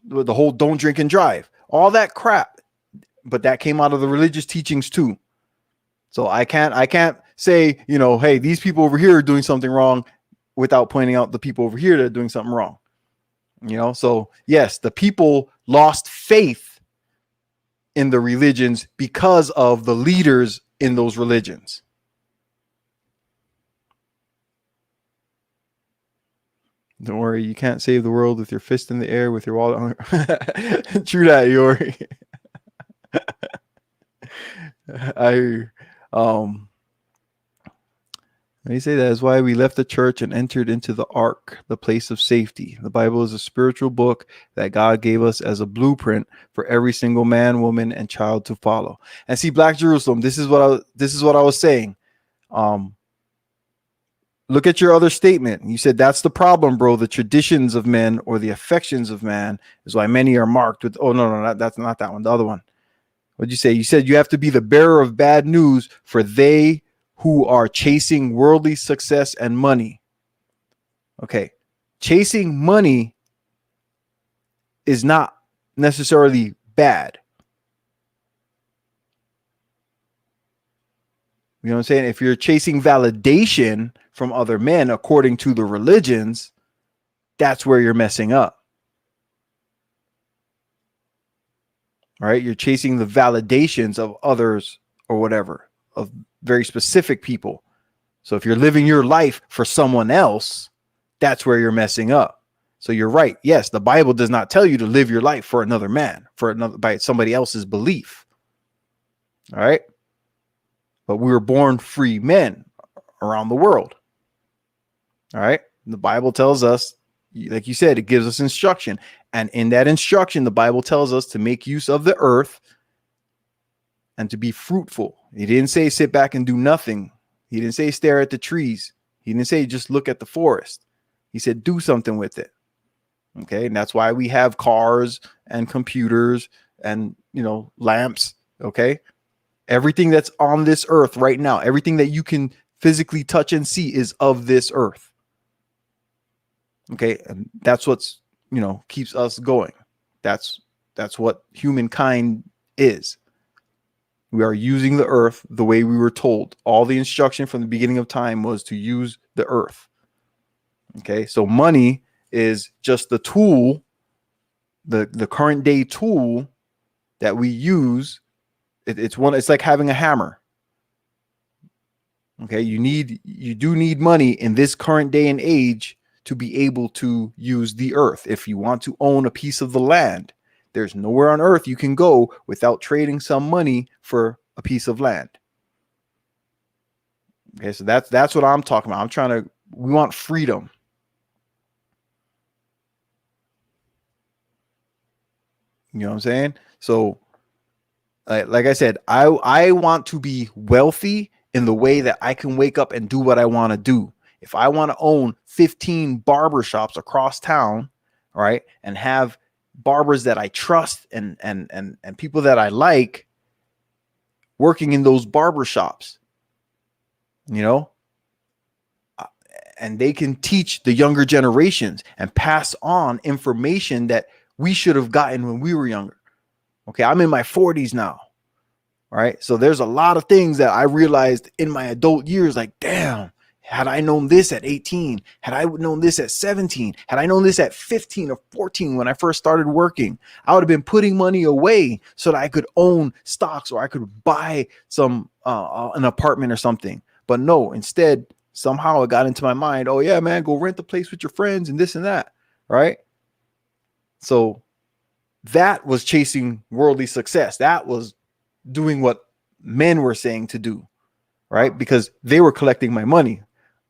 The whole don't drink and drive, all that crap. But that came out of the religious teachings too. So I can't say, hey, these people over here are doing something wrong without pointing out the people over here that are doing something wrong. So yes, the people lost faith in the religions because of the leaders in those religions. Don't worry, you can't save the world with your fist in the air with your wallet. True that, Yori. They say that is why we left the church and entered into the ark, the place of safety. The Bible is a spiritual book that God gave us as a blueprint for every single man, woman, and child to follow. And see, Black Jerusalem, this is what I was saying. Look at your other statement. You said that's the problem, bro. The traditions of men or the affections of man is why many are marked with. Oh no, that's not that one. The other one. What'd you say? You said you have to be the bearer of bad news for they who are chasing worldly success and money. Okay. Chasing money is not necessarily bad. You know what I'm saying? If you're chasing validation from other men, according to the religions, that's where you're messing up. All right. You're chasing the validations of others or whatever, of very specific people. So if you're living your life for someone else, that's where you're messing up. So you're right. Yes, the Bible does not tell you to live your life for another man, by somebody else's belief. All right. But we were born free men around the world. All right. The Bible tells us, like you said, it gives us instruction. And in that instruction, the Bible tells us to make use of the earth and to be fruitful. He didn't say sit back and do nothing. He didn't say stare at the trees. He didn't say just look at the forest. He said do something with it. Okay. And that's why we have cars and computers and, lamps. Okay. Everything that's on this earth right now, everything that you can physically touch and see is of this earth. Okay. And that's what's, keeps us going. That's what humankind is. We are using the earth the way we were told. All the instruction from the beginning of time was to use the earth. Okay. So money is just the tool, the current day tool that we use. It's like having a hammer. Okay. You do need money in this current day and age to be able to use the earth. If you want to own a piece of the land, there's nowhere on earth you can go without trading some money for a piece of land. Okay. So that's what I'm talking about. We want freedom. You know what I'm saying? So like I said, I want to be wealthy in the way that I can wake up and do what I want to do. If I want to own 15 barber shops across town, right, and have barbers that I trust and people that I like working in those barber shops, you know, and they can teach the younger generations and pass on information that we should have gotten when we were younger. Okay, I'm in my 40s now. All right. So there's a lot of things that I realized in my adult years, like, damn, had I known this at 18, had I known this at 17, had I known this at 15 or 14 when I first started working, I would have been putting money away so that I could own stocks or I could buy some an apartment or something. But no, instead, somehow it got into my mind, oh yeah, man, go rent the place with your friends and this and that. Right. So that was chasing worldly success. That was doing what men were saying to do, right? Because they were collecting my money.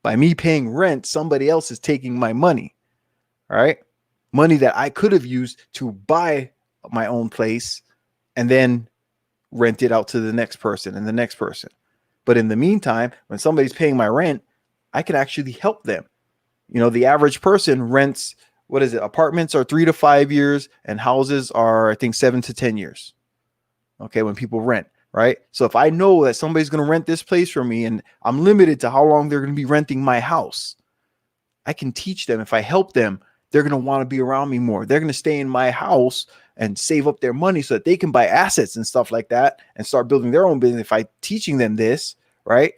By me paying rent, somebody else is taking my money, right? Money that I could have used to buy my own place and then rent it out to the next person and the next person. But in the meantime, when somebody's paying my rent, I can actually help them. You know, the average person rents, what is it? Apartments are 3 to 5 years and houses are, I think, 7 to 10 years. Okay, when people rent, right? So if I know that somebody's going to rent this place for me and I'm limited to how long they're going to be renting my house, I can teach them. If I help them, they're going to want to be around me more. They're going to stay in my house and save up their money so that they can buy assets and stuff like that and start building their own business. If I'm teaching them this, right,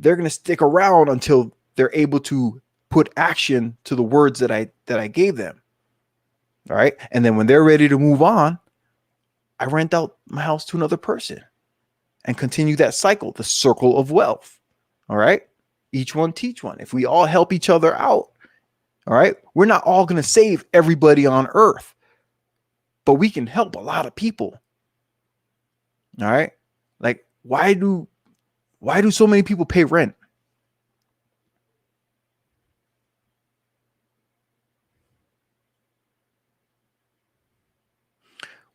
they're going to stick around until they're able to put action to the words that I gave them. All right. And then when they're ready to move on, I rent out my house to another person and continue that cycle, the circle of wealth. All right. Each one teach one. If we all help each other out, all right, we're not all going to save everybody on earth, but we can help a lot of people. All right. Like, why do so many people pay rent?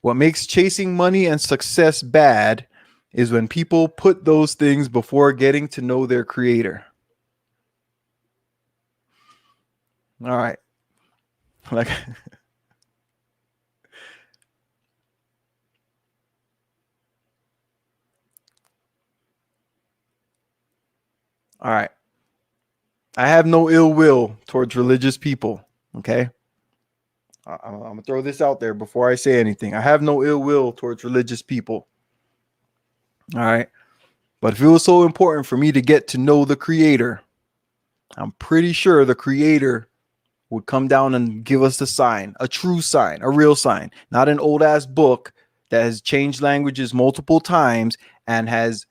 What makes chasing money and success bad is when people put those things before getting to know their creator. All right. Like, all right. I have no ill will towards religious people. Okay. I'm going to throw this out there before I say anything. I have no ill will towards religious people. All right. But if it was so important for me to get to know the creator, I'm pretty sure the creator would come down and give us the sign, a true sign, a real sign, not an old ass book that has changed languages multiple times and has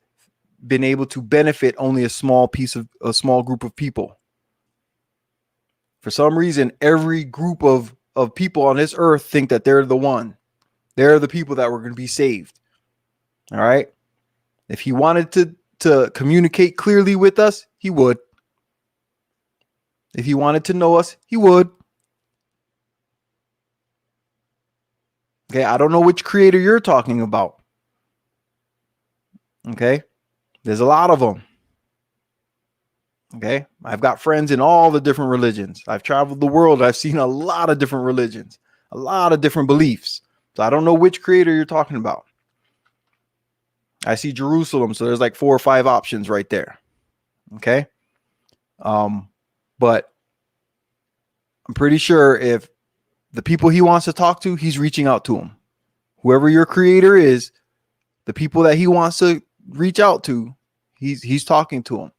been able to benefit only a small group of people. For some reason, every group of people on this earth think that they're the one. They're the people that were going to be saved. All right. If he wanted to communicate clearly with us, he would. If he wanted to know us, he would. Okay. I don't know which creator you're talking about. Okay. There's a lot of them. Okay. I've got friends in all the different religions. I've traveled the world. I've seen a lot of different religions, a lot of different beliefs. So I don't know which creator you're talking about. I see Jerusalem. So there's like 4 or 5 options right there. Okay. But I'm pretty sure if the people he wants to talk to, he's reaching out to them. Whoever your creator is, the people that he wants to reach out to, he's talking to them.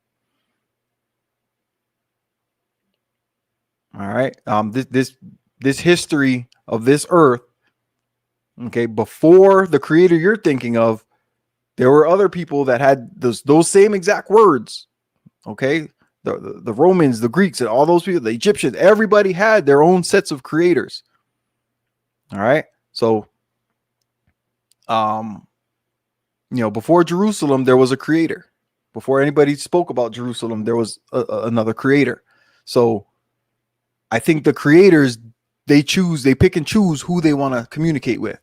All right. This history of this earth, okay, before the creator you're thinking of, there were other people that had those same exact words. Okay. The Romans, the Greeks, and all those people, the Egyptians, everybody had their own sets of creators. All right. So, before Jerusalem, there was a creator. Before anybody spoke about Jerusalem, there was another creator. So I think the creators, they pick and choose who they want to communicate with.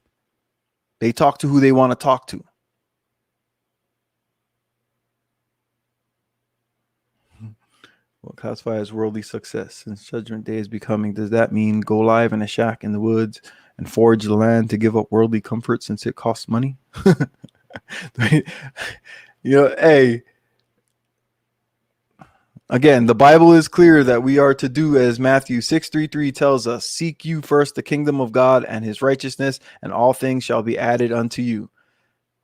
They talk to who they want to talk to. What classify as worldly success since Judgment Day is becoming? Does that mean go live in a shack in the woods and forage the land to give up worldly comfort since it costs money? Hey, again, the Bible is clear that we are to do as Matthew 6:33 tells us, seek you first the kingdom of God and his righteousness, and all things shall be added unto you.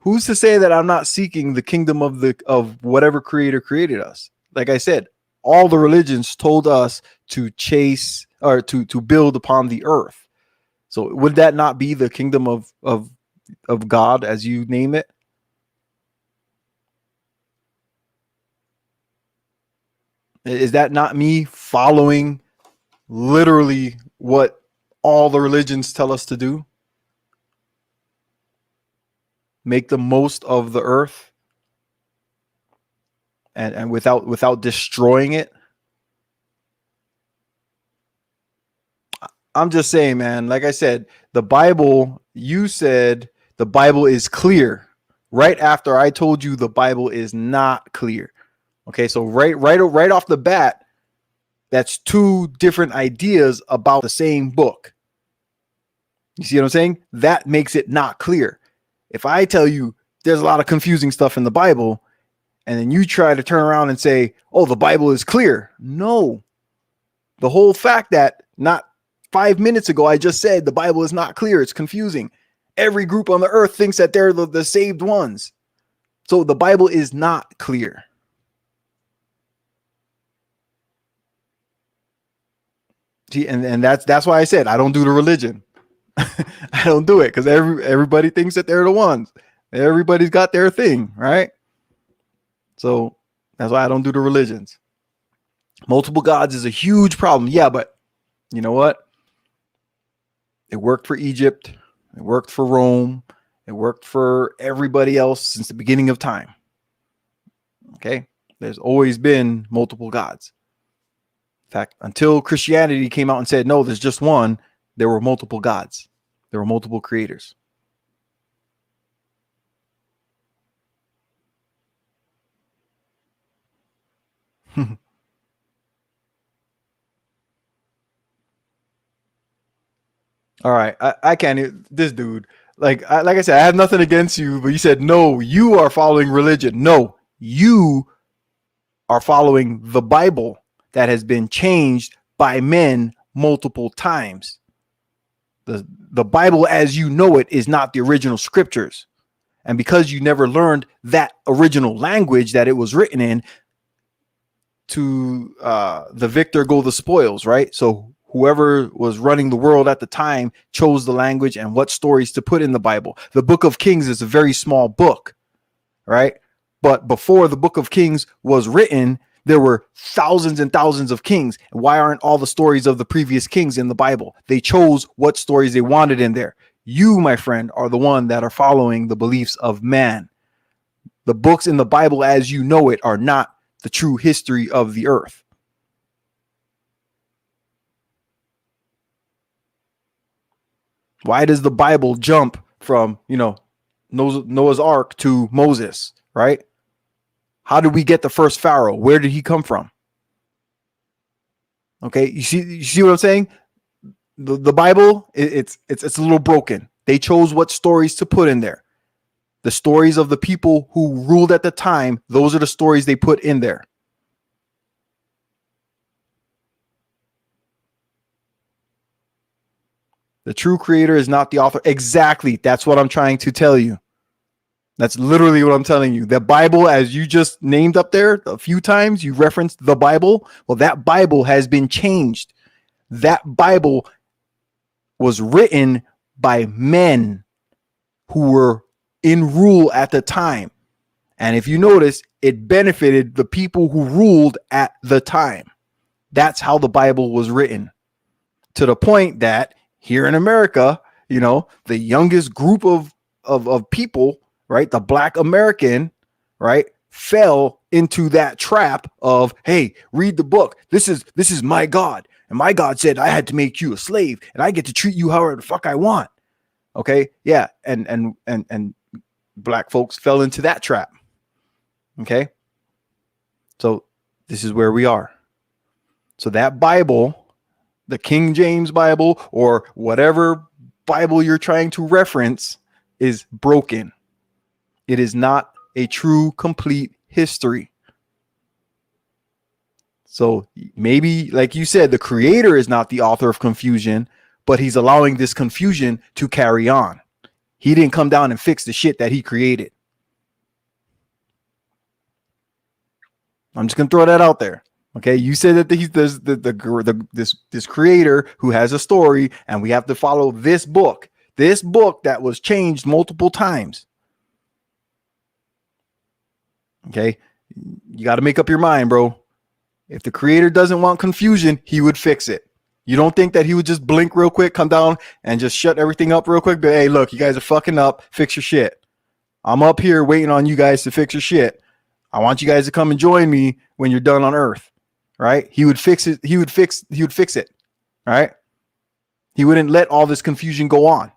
Who's to say that I'm not seeking the kingdom of whatever creator created us? Like I said, all the religions told us to chase or to build upon the earth. So would that not be the kingdom of God, as you name it? Is that not me following literally what all the religions tell us to do? Make the most of the earth and without destroying it. I'm just saying, man, like I said, the Bible, you said the Bible is clear right after I told you the Bible is not clear. Okay, so right off the bat, that's two different ideas about the same book. You see what I'm saying? That makes it not clear. If I tell you there's a lot of confusing stuff in the Bible, and then you try to turn around and say, oh, the Bible is clear. No. The whole fact that not 5 minutes ago, I just said the Bible is not clear. It's confusing. Every group on the earth thinks that they're the saved ones. So the Bible is not clear. See, and that's why I said I don't do the religion. I don't do it because everybody thinks that they're the ones. Everybody's got their thing, right? So that's why I don't do the religions. Multiple gods is a huge problem. Yeah, but you know what? It worked for Egypt. It worked for Rome. It worked for everybody else since the beginning of time. Okay? There's always been multiple gods. In fact, until Christianity came out and said, no, there's just one, there were multiple gods. There were multiple creators. All right, I can't. This dude, like I said, I have nothing against you, but you said no. You are following religion. No, you are following the Bible that has been changed by men multiple times. The Bible, as you know it, is not the original scriptures, and because you never learned that original language that it was written in, to the victor go the spoils, right? So whoever was running the world at the time chose the language and what stories to put in the Bible. The Book of Kings is a very small book, right? But before the Book of Kings was written, there were thousands and thousands of kings. And why aren't all the stories of the previous kings in the Bible? They chose what stories they wanted in there. You, my friend, are the one that are following the beliefs of man. The books in the Bible, as you know it, are not the true history of the earth. Why does the Bible jump from, Noah's Ark to Moses, right? How did we get the first Pharaoh? Where did he come from? Okay, you see what I'm saying? The Bible, it's a little broken. They chose what stories to put in there. The stories of the people who ruled at the time, those are the stories they put in there. The true creator is not the author. Exactly. That's what I'm trying to tell you. That's literally what I'm telling you. The Bible, as you just named up there a few times, you referenced the Bible. Well, that Bible has been changed. That Bible was written by men who were in rule at the time. And if you notice, it benefited the people who ruled at the time. That's how the Bible was written. To the point that here in America, the youngest group of people, right, the Black American, right, fell into that trap of, hey, read the book. This is my God. And my God said I had to make you a slave and I get to treat you however the fuck I want. Okay. Yeah. And black folks fell into that trap. Okay. So this is where we are. So that Bible, the King James Bible, or whatever Bible you're trying to reference, is broken. It is not a true, complete history. So maybe, like you said, the creator is not the author of confusion, but he's allowing this confusion to carry on. He didn't come down and fix the shit that he created. I'm just gonna throw that out there. Okay, you said that he's this creator who has a story, and we have to follow this book that was changed multiple times. Okay, you got to make up your mind, bro. If the creator doesn't want confusion, he would fix it. You don't think that he would just blink real quick, come down and just shut everything up real quick? But hey, look, you guys are fucking up. Fix your shit. I'm up here waiting on you guys to fix your shit. I want you guys to come and join me when you're done on Earth. Right? He would fix it. He would fix it. Right? He wouldn't let all this confusion go on.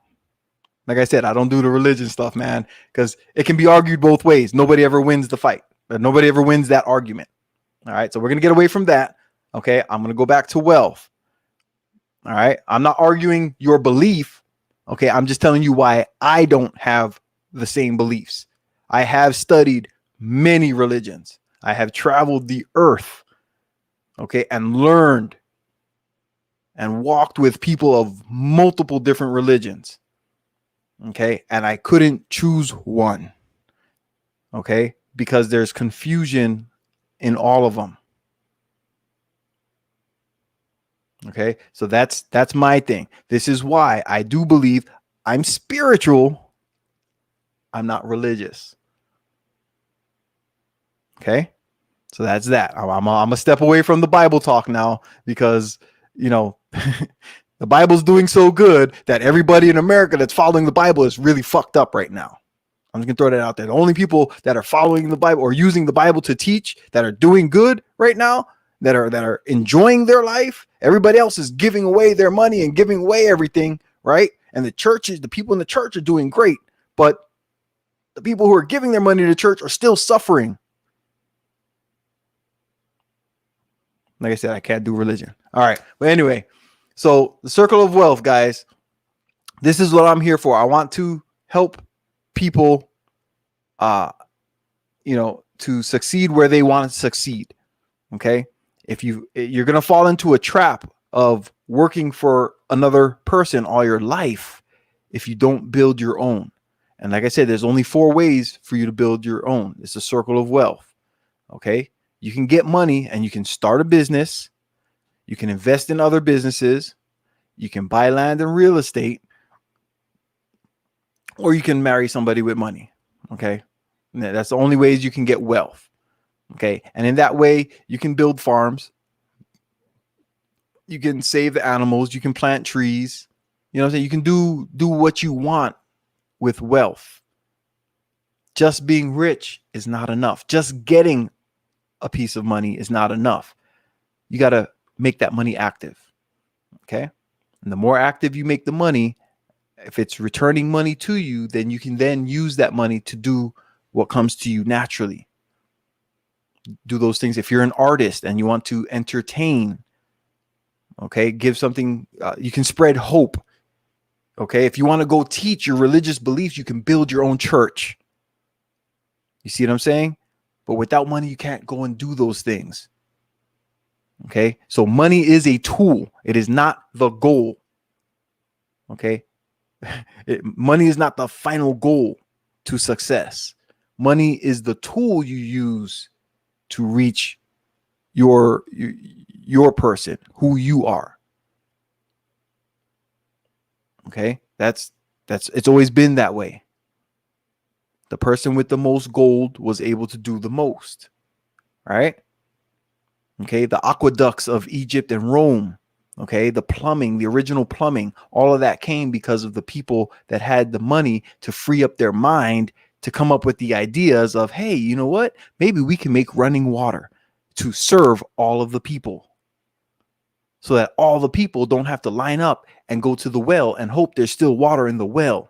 Like I said, I don't do the religion stuff, man, because it can be argued both ways. Nobody ever wins the fight. Nobody ever wins that argument. All right. So we're going to get away from that. Okay. I'm going to go back to wealth. All right. I'm not arguing your belief. Okay. I'm just telling you why I don't have the same beliefs. I have studied many religions. I have traveled the earth. Okay. And learned and walked with people of multiple different religions. Okay. And I couldn't choose one. Okay. Because there's confusion in all of them. Okay. So that's my thing. This is why I do believe I'm spiritual. I'm not religious. Okay. So that's that. I'm a step away from the Bible talk now because, you know, the Bible's doing so good that everybody in America that's following the Bible is really fucked up right now. I'm just gonna throw that out there. The only people that are following the Bible or using the Bible to teach that are doing good right now, that are enjoying their life, everybody else is giving away their money and giving away everything, right? And the churches, the people in the church are doing great, but the people who are giving their money to the church are still suffering. Like I said, I can't do religion. All right. But anyway, so the circle of wealth, guys, this is what I'm here for. I want to help people, to succeed where they want to succeed. Okay. If you're going to fall into a trap of working for another person all your life if you don't build your own. And like I said, there's only 4 ways for you to build your own. It's a circle of wealth. Okay. You can get money and you can start a business. You can invest in other businesses. You can buy land and real estate. Or you can marry somebody with money. Okay. And that's the only ways you can get wealth. Okay. And in that way, you can build farms. You can save the animals. You can plant trees. You know what I'm saying? You can do what you want with wealth. Just being rich is not enough. Just getting a piece of money is not enough. You got to make that money active. Okay. And the more active you make the money, if it's returning money to you, then you can then use that money to do what comes to you naturally. Do those things. If you're an artist and you want to entertain, okay, give something, you can spread hope. Okay. If you want to go teach your religious beliefs, you can build your own church. You see what I'm saying? But without money, you can't go and do those things. Okay. So money is a tool. It is not the goal. Okay. Money is not the final goal to success. Money is the tool you use to reach your person, who you are. Okay. It's always been that way. The person with the most gold was able to do the most. Right? Okay. The aqueducts of Egypt and Rome. Okay. The plumbing, the original plumbing, all of that came because of the people that had the money to free up their mind to come up with the ideas of, hey, you know what? Maybe we can make running water to serve all of the people. so that all the people don't have to line up and go to the well and hope there's still water in the well.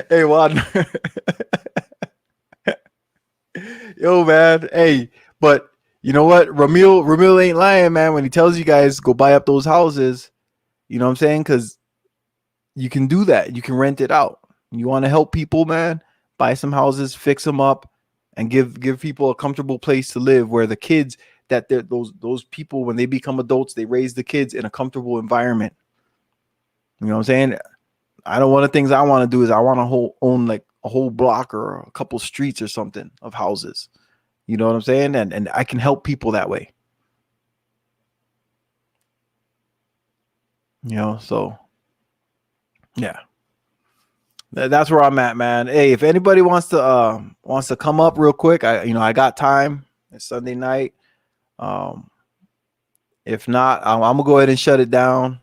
Hey, Juan. Yo, man. Hey, but you know what? Ramil ain't lying, man. When he tells you guys go buy up those houses, you know what I'm saying? Because you can do that. You can rent it out. You want to help people, man? Buy some houses, fix them up, and give people a comfortable place to live. Where the kids that those people, when they become adults, they raise the kids in a comfortable environment. You know what I'm saying? I know one of the things I want to do is I want to own like a whole block or a couple streets or something of houses. You know what I'm saying? And I can help people that way. You know, so yeah. That's where I'm at, man. Hey, if anybody wants to come up real quick, I got time. It's Sunday night. Um, if not, I'm gonna go ahead and shut it down.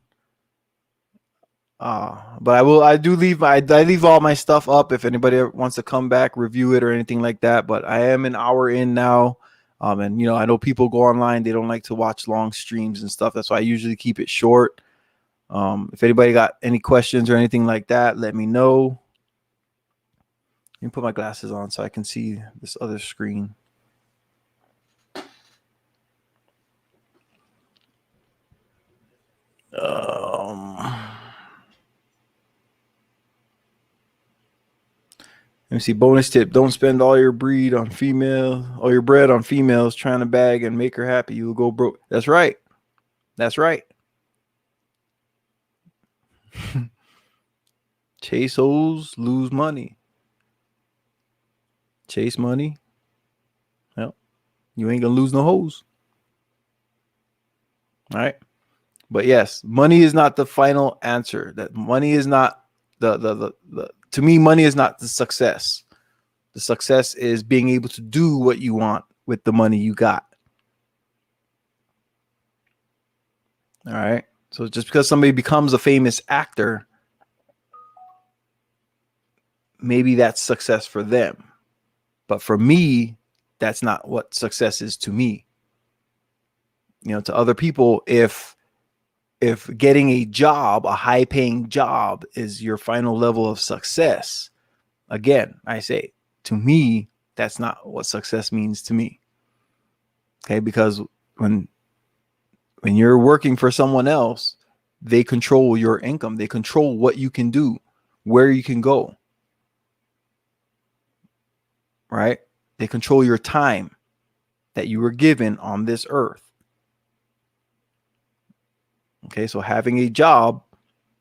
But I leave all my stuff up if anybody wants to come back, review it or anything like that. But I am an hour in now. And I know people go online, they don't like to watch long streams and stuff. That's why I usually keep it short. If anybody got any questions or anything like that, let me know. Let me put my glasses on so I can see this other screen. Let me see. Bonus tip: don't spend all your bread on females trying to bag and make her happy. You will go broke. That's right. That's right. Chase hoes, lose money. Chase money. Well, you ain't gonna lose no hoes. All right. But yes, money is not the final answer. That money is not the to me, money is not the success. The success is being able to do what you want with the money you got. All right. So just because somebody becomes a famous actor, maybe that's success for them. But for me, that's not what success is to me. To other people, if getting a job, a high paying job is your final level of success, again, I say to me, that's not what success means to me. Okay, because when you're working for someone else, they control your income. They control what you can do, where you can go. Right? They control your time that you were given on this earth. Okay, so having a job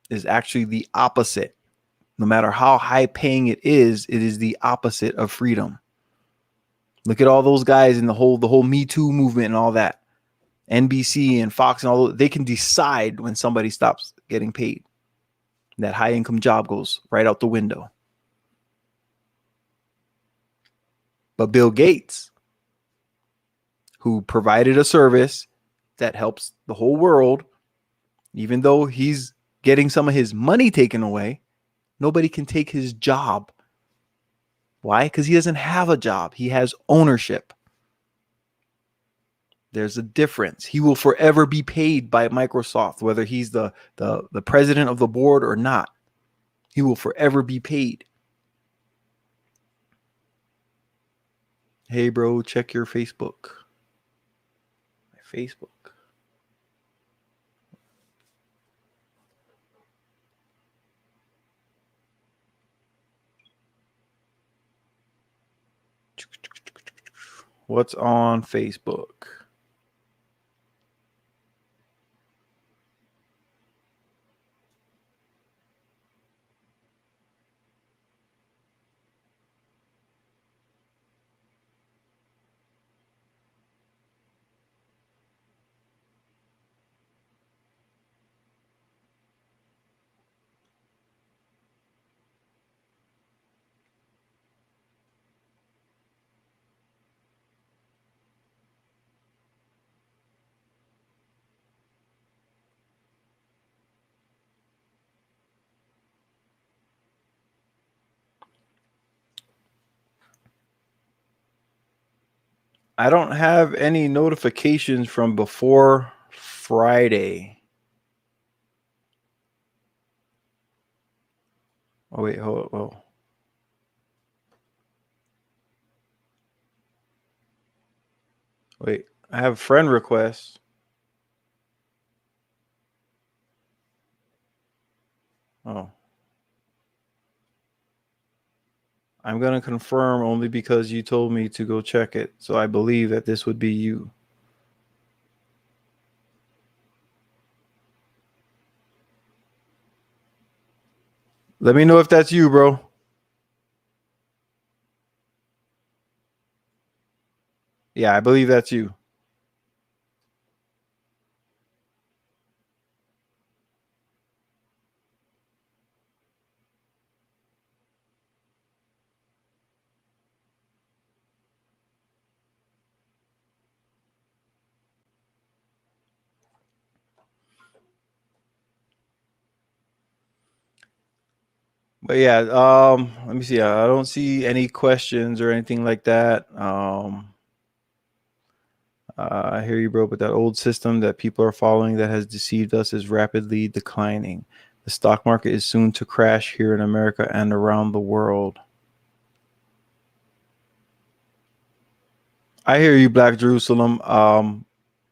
is actually the opposite. No matter how high paying it is the opposite of freedom. Look at all those guys in the whole Me Too movement and all that. NBC and Fox and all those, they can decide when somebody stops getting paid. That high income job goes right out the window. But Bill Gates, who provided a service that helps the whole world, even though he's getting some of his money taken away, nobody can take his job. Why? Because he doesn't have a job. He has ownership. There's a difference. He will forever be paid by Microsoft, whether he's the president of the board or not. He will forever be paid. Hey, bro, check your Facebook. My Facebook. What's on Facebook? I don't have any notifications from before Friday. Oh wait, hold. Oh. Wait, I have friend requests. Oh. I'm going to confirm only because you told me to go check it. So I believe that this would be you. Let me know if that's you, bro. Yeah, I believe that's you. But yeah, let me see. I don't see any questions or anything like that. I hear you, bro, but that old system that people are following that has deceived us is rapidly declining. The stock market is soon to crash here in America and around the world. I hear you, Black Jerusalem.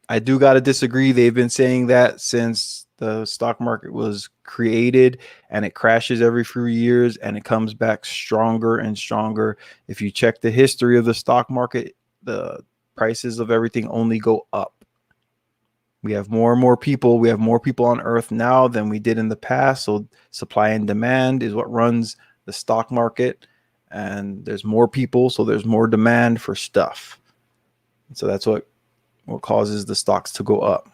I do got to disagree. They've been saying that since the stock market was created, and it crashes every few years and it comes back stronger and stronger. If you check the history of the stock market, the prices of everything only go up. We have more and more people. We have more people on earth now than we did in the past. So supply and demand is what runs the stock market. And there's more people, so there's more demand for stuff. So that's what causes the stocks to go up.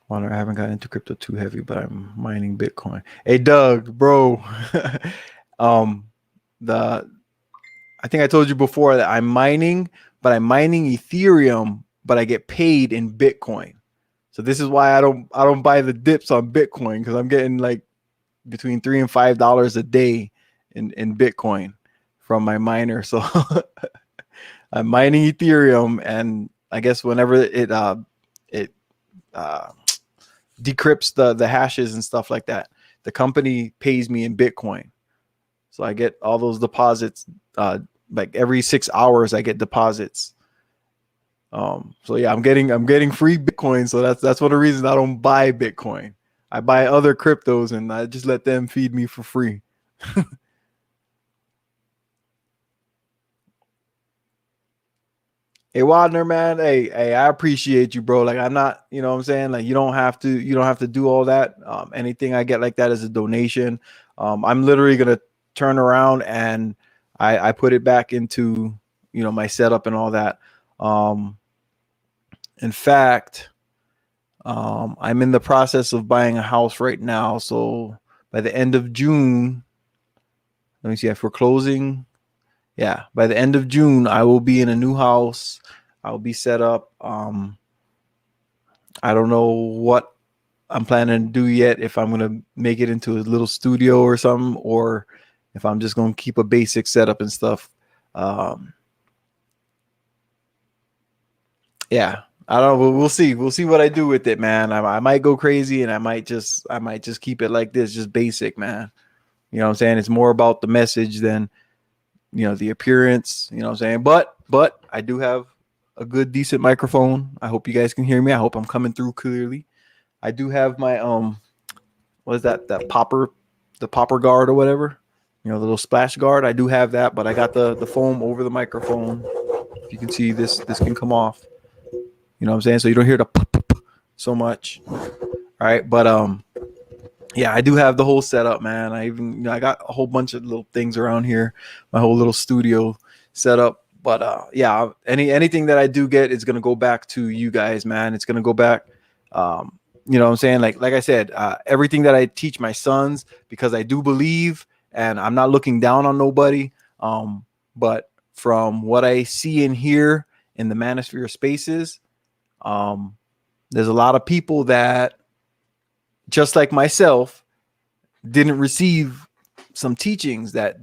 Wonder I haven't got into crypto too heavy, but I'm mining Bitcoin. Hey Doug, bro. The I think I told you before that I'm mining, but I'm mining Ethereum, but I get paid in Bitcoin. So this is why I don't buy the dips on Bitcoin, because I'm getting like between $3 and $5 a day in Bitcoin from my miner. So I'm mining Ethereum, and I guess whenever it decrypts the hashes and stuff like that, the company pays me in Bitcoin. So I get all those deposits. Like every 6 hours, I get deposits. So yeah, I'm getting free Bitcoin. So that's one of the reasons I don't buy Bitcoin. I buy other cryptos and I just let them feed me for free. Hey Wadner, man. Hey, I appreciate you, bro. Like I'm not, you know what I'm saying? Like you don't have to do all that. Anything I get like that is a donation. I'm literally gonna turn around and I put it back into, my setup and all that. In fact, I'm in the process of buying a house right now. So by the end of June, let me see if we're closing. Yeah, by the end of June, I will be in a new house. I'll be set up. I don't know what I'm planning to do yet. If I'm gonna make it into a little studio or something, or if I'm just gonna keep a basic setup and stuff. Yeah, I don't know. We'll see. We'll see what I do with it, man. I might go crazy, and I might just keep it like this, just basic, man. You know what I'm saying? It's more about the message than the appearance. You know what I'm saying? But I do have a good, decent microphone. I hope you guys can hear me. I hope I'm coming through clearly. I do have my what is that? That popper, the popper guard or whatever. The little splash guard. I do have that, but I got the foam over the microphone. If you can see this can come off. You know what I'm saying? So you don't hear the pop, pop, pop so much. All right, but yeah, I do have the whole setup, man. I even I got a whole bunch of little things around here, my whole little studio setup. But yeah, anything that I do get is gonna go back to you guys, man. It's gonna go back. You know what I'm saying? Like I said, everything that I teach my sons, because I do believe, and I'm not looking down on nobody. But from what I see and hear in the manosphere spaces, there's a lot of people that, just like myself, didn't receive some teachings that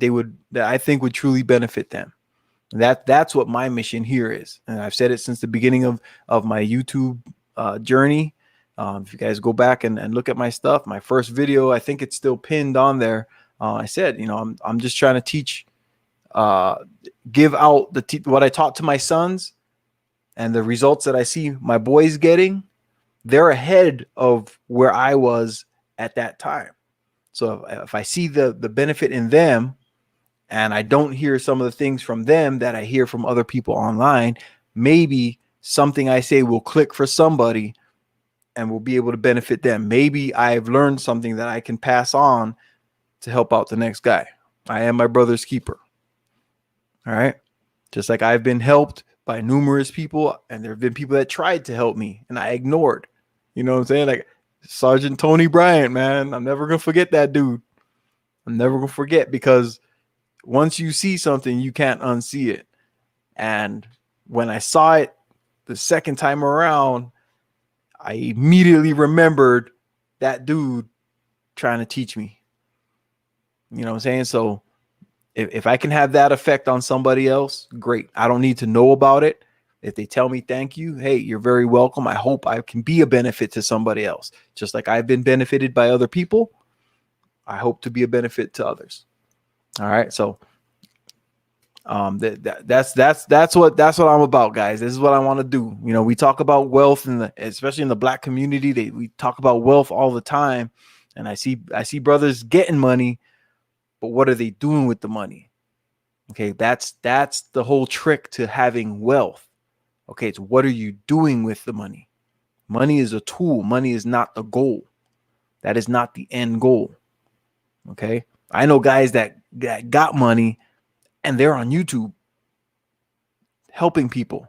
I think would truly benefit them. That's what my mission here is, and I've said it since the beginning of my YouTube journey. If you guys go back and look at my stuff, my first video, I think it's still pinned on there. I said, I'm just trying to teach, give out what I taught to my sons, and the results that I see my boys getting. They're ahead of where I was at that time. So if I see the benefit in them, and I don't hear some of the things from them that I hear from other people online, maybe something I say will click for somebody and will be able to benefit them. Maybe I've learned something that I can pass on to help out the next guy. I am my brother's keeper. All right. Just like I've been helped by numerous people, and there have been people that tried to help me and I ignored. You know what I'm saying? Like Sergeant Tony Bryant, man. I'm never going to forget that dude. I'm never going to forget, because once you see something, you can't unsee it. And when I saw it the second time around, I immediately remembered that dude trying to teach me. You know what I'm saying? So if I can have that effect on somebody else, great. I don't need to know about it. If they tell me thank you, hey, you're very welcome. I hope I can be a benefit to somebody else. Just like I've been benefited by other people, I hope to be a benefit to others. All right. So that's what I'm about, guys. This is what I want to do. We talk about wealth, especially in the Black community, we talk about wealth all the time. And I see brothers getting money, but what are they doing with the money? Okay, that's the whole trick to having wealth. Okay, it's what are you doing with the money? Money is a tool. Money is not the goal. That is not the end goal. Okay, I know guys that got money and they're on YouTube helping people.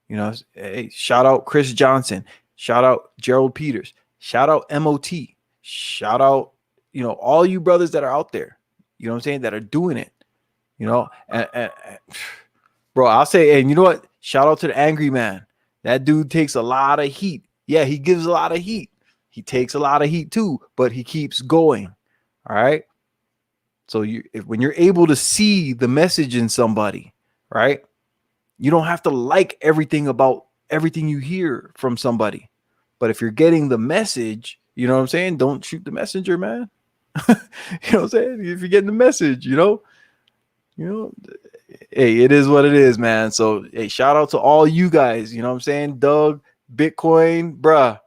Hey, shout out Chris Johnson. Shout out Gerald Peters. Shout out MOT. Shout out, all you brothers that are out there, you know what I'm saying, that are doing it. Bro, I'll say, and you know what? Shout out to the Angry Man. That dude takes a lot of heat. Yeah, he gives a lot of heat. He takes a lot of heat too, but he keeps going. All right. So when you're able to see the message in somebody, right? You don't have to like everything about everything you hear from somebody. But if you're getting the message, you know what I'm saying? Don't shoot the messenger, man. You know what I'm saying? If you're getting the message, hey, it is what it is, man. So, hey, shout out to all you guys. You know what I'm saying? Doug, Bitcoin, bruh.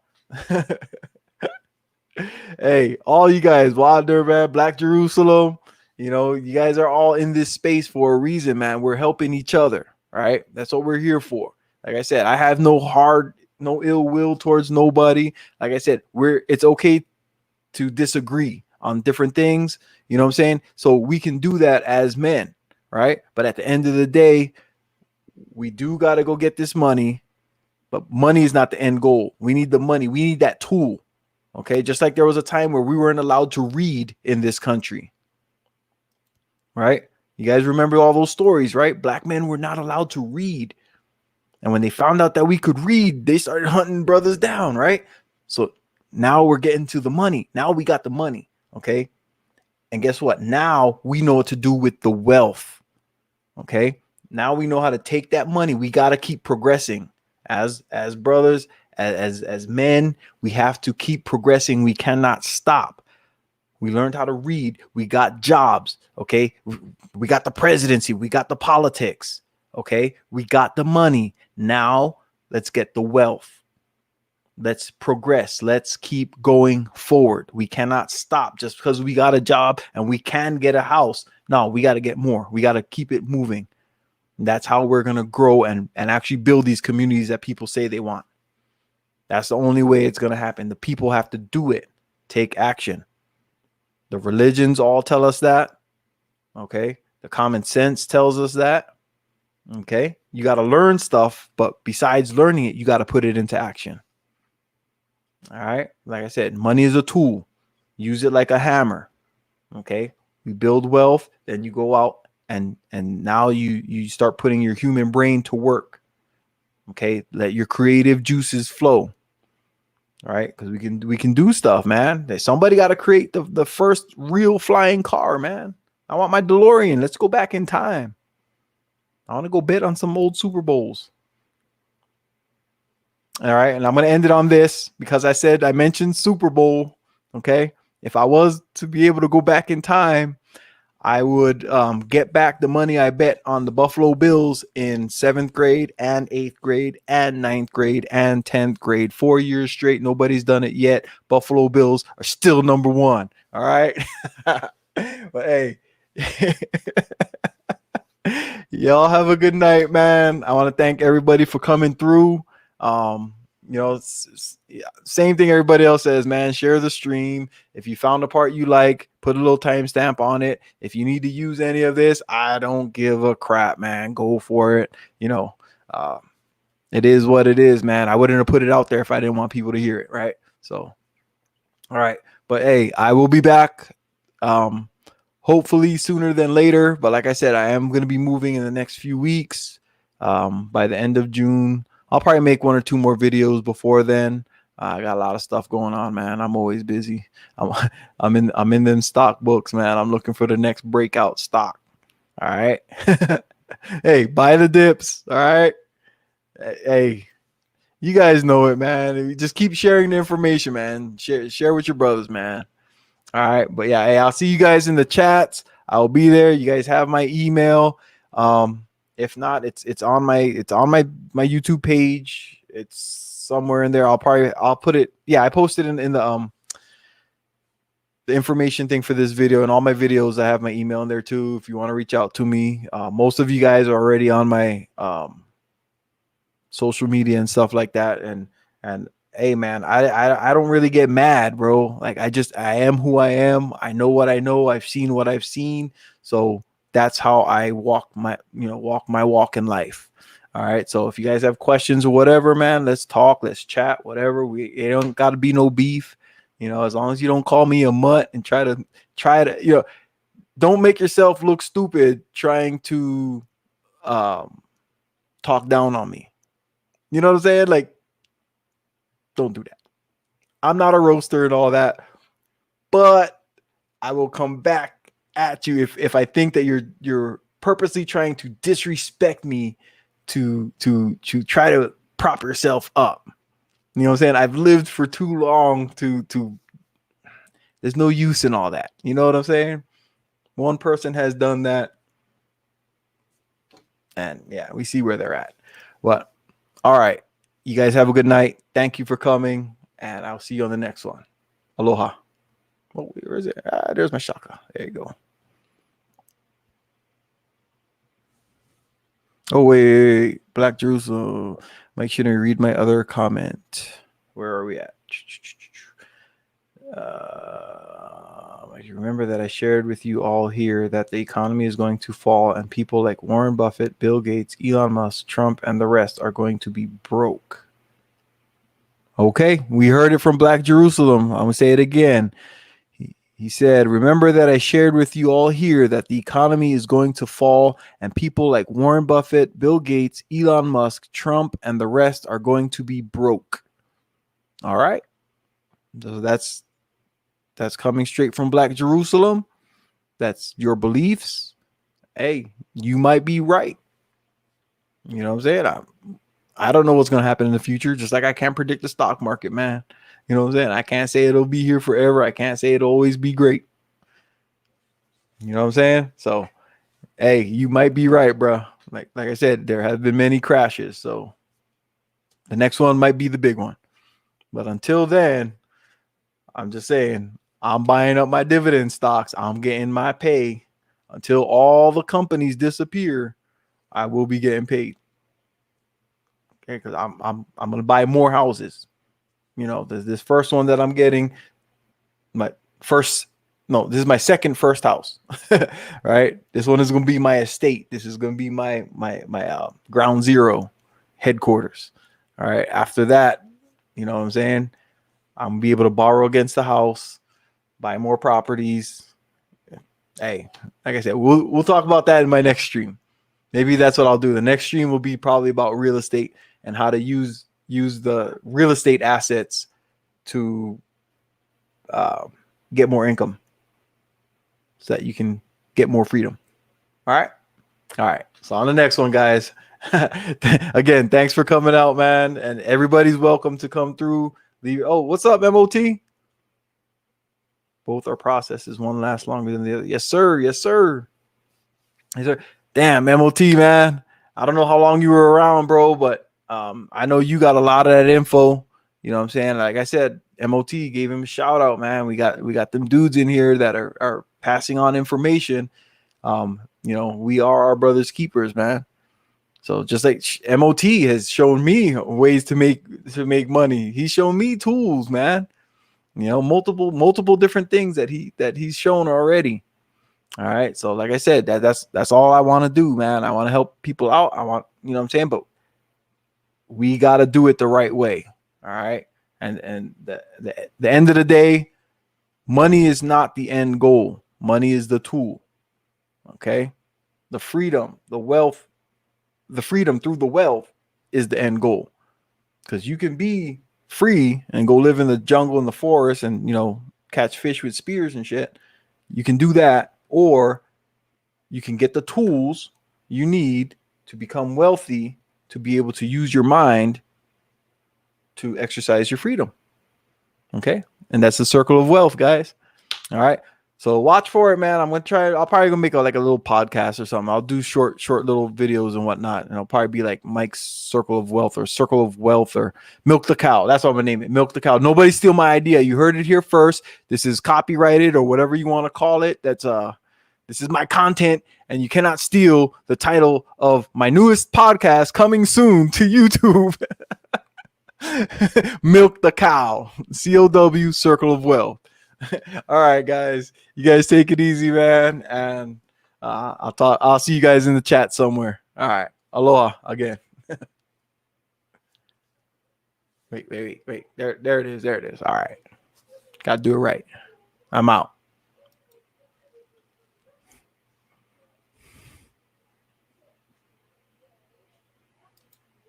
Hey, all you guys, Wilder, man, Black Jerusalem, you guys are all in this space for a reason, man. We're helping each other, right? That's what we're here for. Like I said, I have no ill will towards nobody. Like I said, it's okay to disagree on different things. You know what I'm saying? So we can do that as men, right? But at the end of the day, we do got to go get this money, but money is not the end goal. We need the money. We need that tool. Okay. Just like there was a time where we weren't allowed to read in this country, right? You guys remember all those stories, right? Black men were not allowed to read. And when they found out that we could read, they started hunting brothers down, right? So now we're getting to the money. Now we got the money. Okay. And guess what? Now we know what to do with the wealth. Okay. Now we know how to take that money. We got to keep progressing as brothers, as men. We have to keep progressing. We cannot stop. We learned how to read. We got jobs. Okay. We got the presidency. We got the politics. Okay. We got the money. Now let's get the wealth. Let's progress. Let's keep going forward. We cannot stop just because we got a job and we can get a house. No, we got to get more. We got to keep it moving. That's how we're going to grow and actually build these communities that people say they want. That's the only way it's going to happen. The people have to do it. Take action. The religions all tell us that. Okay. The common sense tells us that. Okay. You got to learn stuff, but besides learning it, you got to put it into action. All right. Like I said, money is a tool. Use it like a hammer. Okay. You build wealth, then you go out and now you start putting your human brain to work. Okay. Let your creative juices flow. All right. Because we can do stuff, man. Somebody got to create the first real flying car, man. I want my DeLorean. Let's go back in time. I want to go bet on some old Super Bowls. All right. And I'm going to end it on this because I mentioned Super Bowl. Okay. If I was to be able to go back in time, I would get back the money I bet on the Buffalo Bills in 7th grade and 8th grade and 9th grade and 10th grade. 4 years straight. Nobody's done it yet. Buffalo Bills are still number one. All right. But hey, y'all have a good night, man. I want to thank everybody for coming through. Same thing everybody else says, man. Share the stream. If you found a part you like, put a little timestamp on it. If you need to use any of this, I don't give a crap, man. Go for it. It is what it is, man. I wouldn't have put it out there if I didn't want people to hear it, right? So, all right. But hey, I will be back. Hopefully sooner than later. But like I said, I am going to be moving in the next few weeks. By the end of June, I'll probably make 1 or 2 more videos before then. I got a lot of stuff going on, man. I'm always busy. I'm in them stock books, man. I'm looking for the next breakout stock. All right. Hey, buy the dips. All right. Hey, you guys know it, man. Just keep sharing the information, man. Share with your brothers, man. All right. But yeah, hey, I'll see you guys in the chats. I'll be there. You guys have my email. If not, it's on my YouTube page. It's somewhere in there. I'll put it. Yeah, I posted in the information thing for this video, and all my videos I have my email in there too if you want to reach out to me. Most of you guys are already on my social media and stuff like that, and hey, man, I don't really get mad, bro. Like I am who I am. I know what I know. I've seen what I've seen. So that's how I walk my walk in life. All right. So if you guys have questions or whatever, man, let's talk, let's chat, whatever. It don't got to be no beef. As long as you don't call me a mutt and try to, don't make yourself look stupid trying to talk down on me. You know what I'm saying? Like, don't do that. I'm not a roaster and all that, but I will come back at you if I think that you're purposely trying to disrespect me to try to prop yourself up. You know what I'm saying? I've lived for too long to there's no use in all that. You know what I'm saying? One person has done that, and yeah, we see where they're at. But all right, you guys have a good night. Thank you for coming, and I'll see you on the next one. Aloha. Oh, where is it? There's my shaka. There you go. Oh, wait. Black Jerusalem. MikeShinnery, read my other comment. Where are we at? Remember that I shared with you all here that the economy is going to fall and people like Warren Buffett, Bill Gates, Elon Musk, Trump, and the rest are going to be broke. Okay, we heard it from Black Jerusalem. I'm going to say it again. He said, remember that I shared with you all here that the economy is going to fall and people like Warren Buffett, Bill Gates, Elon Musk, Trump, and the rest are going to be broke. All right. So that's coming straight from Black Jerusalem. That's your beliefs. Hey, you might be right. You know what I'm saying? I don't know what's going to happen in the future. Just like I can't predict the stock market, man. You know what I'm saying? I can't say it'll be here forever. I can't say it'll always be great. You know what I'm saying? So, hey, you might be right, bro. Like I said, there have been many crashes. So the next one might be the big one. But until then, I'm just saying, I'm buying up my dividend stocks. I'm getting my pay. Until all the companies disappear, I will be getting paid. Okay, because I'm gonna buy more houses. This first one that I'm getting, this is my second first house. Right? This one is gonna be my estate. This is gonna be my ground zero headquarters. All right. After that, you know what I'm saying? I'm gonna be able to borrow against the house, buy more properties. Hey, like I said, we'll talk about that in my next stream. Maybe that's what I'll do. The next stream will be probably about real estate and how to use the real estate assets to get more income so that you can get more freedom. All right. All right. So on the next one, guys. Again, thanks for coming out, man. And everybody's welcome to come through. Oh, what's up, MOT? Both our processes, one lasts longer than the other. Yes, sir. Yes, sir. Yes, sir. Damn, MOT, man. I don't know how long you were around, bro, but I know you got a lot of that info. You know what I'm saying? Like I said, MOT gave him a shout out, man. We got them dudes in here that are passing on information. We are our brother's keepers, man. So just like MOT has shown me ways to make money. He's shown me tools, man. Multiple different things that he's shown already. All right. So like I said, that's all I want to do, man. I want to help people out. I want, you know what I'm saying? But we got to do it the right way. All right. And the end of the day, money is not the end goal. Money is the tool. Okay. The freedom through the wealth is the end goal. Because you can be free and go live in the jungle in the forest and, catch fish with spears and shit. You can do that, or you can get the tools you need to become wealthy, to be able to use your mind to exercise your freedom. Okay. And that's the circle of wealth, guys. All right. So watch for it, man. I'll probably gonna make a little podcast or something. I'll do short little videos and whatnot. And it'll probably be like Mike's Circle of Wealth or Circle of Wealth or Milk the Cow. That's what I'm gonna name it. Milk the Cow. Nobody steal my idea. You heard it here first. This is copyrighted or whatever you want to call it. This is my content, and you cannot steal the title of my newest podcast coming soon to YouTube. Milk the Cow. COW Circle of Wealth. All right, guys. You guys take it easy, man. And I'll see you guys in the chat somewhere. All right. Aloha again. Wait. There it is. All right. Gotta do it right. I'm out.